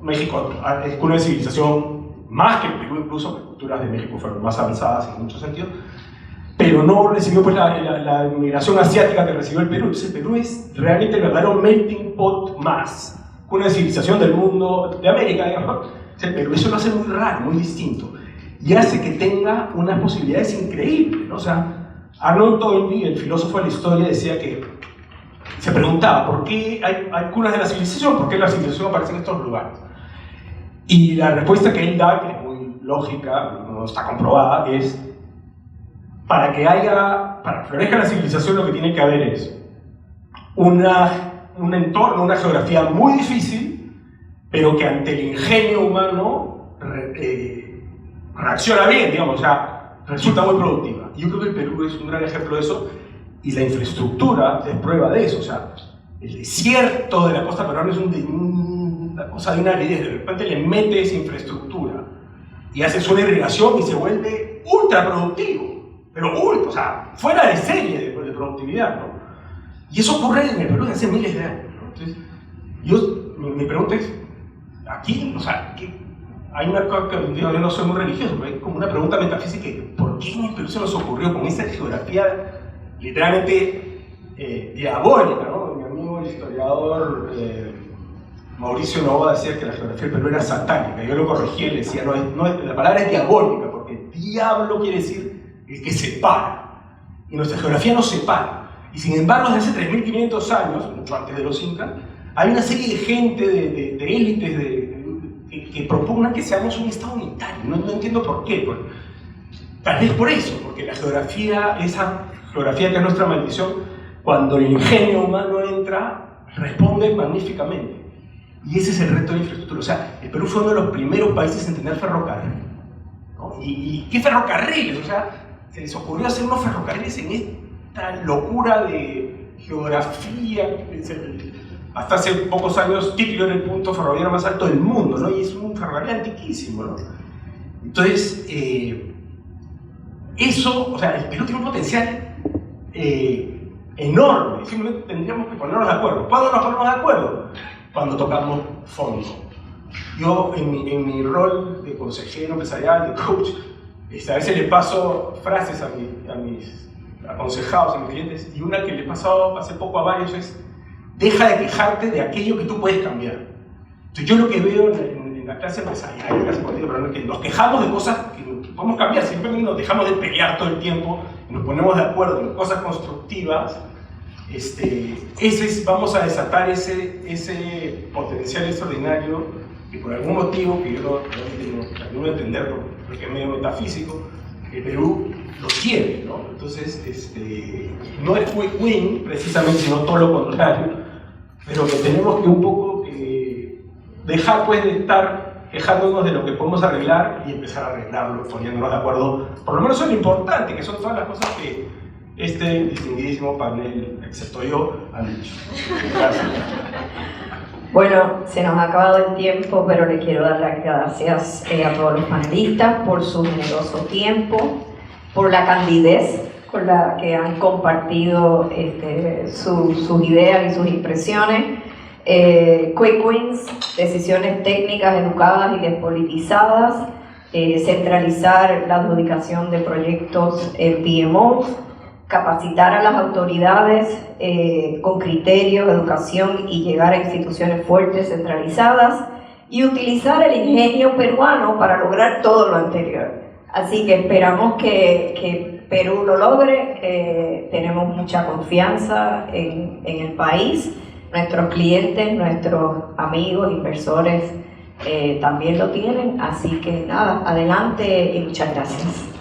México es cuna de civilización más que el Perú, incluso las culturas de México fueron más avanzadas en muchos sentidos, pero no recibió pues la migración asiática que recibió el Perú. Entonces el Perú es realmente el verdadero melting pot más, cuna de civilización del mundo, de América, digamos. El Perú, eso lo hace muy raro, muy distinto, y hace que tenga unas posibilidades increíbles, ¿no? O sea, Arnold Toynbee, el filósofo de la historia, decía que se preguntaba por qué hay cunas de la civilización, por qué la civilización aparece en estos lugares. Y la respuesta que él da, que es muy lógica, no está comprobada, es para que florezca la civilización, lo que tiene que haber es un entorno, una geografía muy difícil, pero que ante el ingenio humano reacciona bien, digamos, o sea, resulta muy productiva. Y yo creo que el Perú es un gran ejemplo de eso, y la infraestructura es prueba de eso. O sea, el desierto de la costa peruana es una cosa de una aridez. De repente le metes infraestructura y haces una irrigación y se vuelve ultra productivo, pero ultra, o sea, fuera de serie de productividad, ¿no? Y eso ocurre en el Perú desde hace miles de años, ¿no? Entonces, mi pregunta es, aquí, o sea, hay una cosa que yo no soy muy religioso, pero hay como una pregunta metafísica: ¿por qué en el Perú se nos ocurrió con esa geografía literalmente diabólica, ¿no? Mi amigo el historiador Mauricio Nova decía que la geografía del Perú era satánica. Yo lo corregí y le decía, la palabra es diabólica, porque diablo quiere decir el que separa, y nuestra geografía nos separa. Y sin embargo, desde hace 3.500 años, mucho antes de los incas, hay una serie de gente, de élites, que propugnan que seamos un Estado unitario. No entiendo por qué. Tal vez por eso, porque la geografía, esa geografía que es nuestra maldición, cuando el ingenio humano entra, responde magníficamente. Y ese es el reto de la infraestructura. O sea, el Perú fue uno de los primeros países en tener ferrocarril, ¿no? ¿Y qué ferrocarriles? O sea, se les ocurrió hacer unos ferrocarriles en esta locura de geografía. Hasta hace pocos años, Quito era el punto ferroviario más alto del mundo, ¿no? Y es un ferrocarril antiquísimo, ¿no? Entonces, eso, o sea, el Perú tiene un potencial enorme. Simplemente tendríamos que ponernos de acuerdo. ¿Cuándo nos ponemos de acuerdo? Cuando tocamos fondo. Yo, en mi rol de consejero empresarial, de coach, a veces le paso frases a mis aconsejados, a mis clientes, y una que le he pasado hace poco a varios es: deja de quejarte de aquello que tú puedes cambiar. Entonces, yo lo que veo en la clase empresarial, en la clase política, pero que nos quejamos de cosas que podemos cambiar, simplemente nos dejamos de pelear todo el tiempo, y nos ponemos de acuerdo en cosas constructivas. Vamos a desatar ese potencial extraordinario que por algún motivo, que yo no voy a entender porque es medio metafísico, que Perú lo tiene, ¿no? Entonces, no es win-win precisamente, sino todo lo contrario, pero que tenemos que un poco dejar pues de estar quejándonos de lo que podemos arreglar y empezar a arreglarlo, poniéndonos de acuerdo, por lo menos en lo importante, que son todas las cosas que este distinguidísimo panel, excepto yo, han dicho. Gracias. Bueno, se nos ha acabado el tiempo, pero le quiero dar las gracias a todos los panelistas por su generoso tiempo, por la candidez con la que han compartido sus ideas y sus impresiones. Quick wins, decisiones técnicas educadas y despolitizadas, centralizar la adjudicación de proyectos PMOs, capacitar a las autoridades con criterios, educación y llegar a instituciones fuertes, centralizadas, y utilizar el ingenio peruano para lograr todo lo anterior. Así que esperamos que Perú lo logre. Tenemos mucha confianza en el país. Nuestros clientes, nuestros amigos, inversores también lo tienen. Así que nada, adelante y muchas gracias.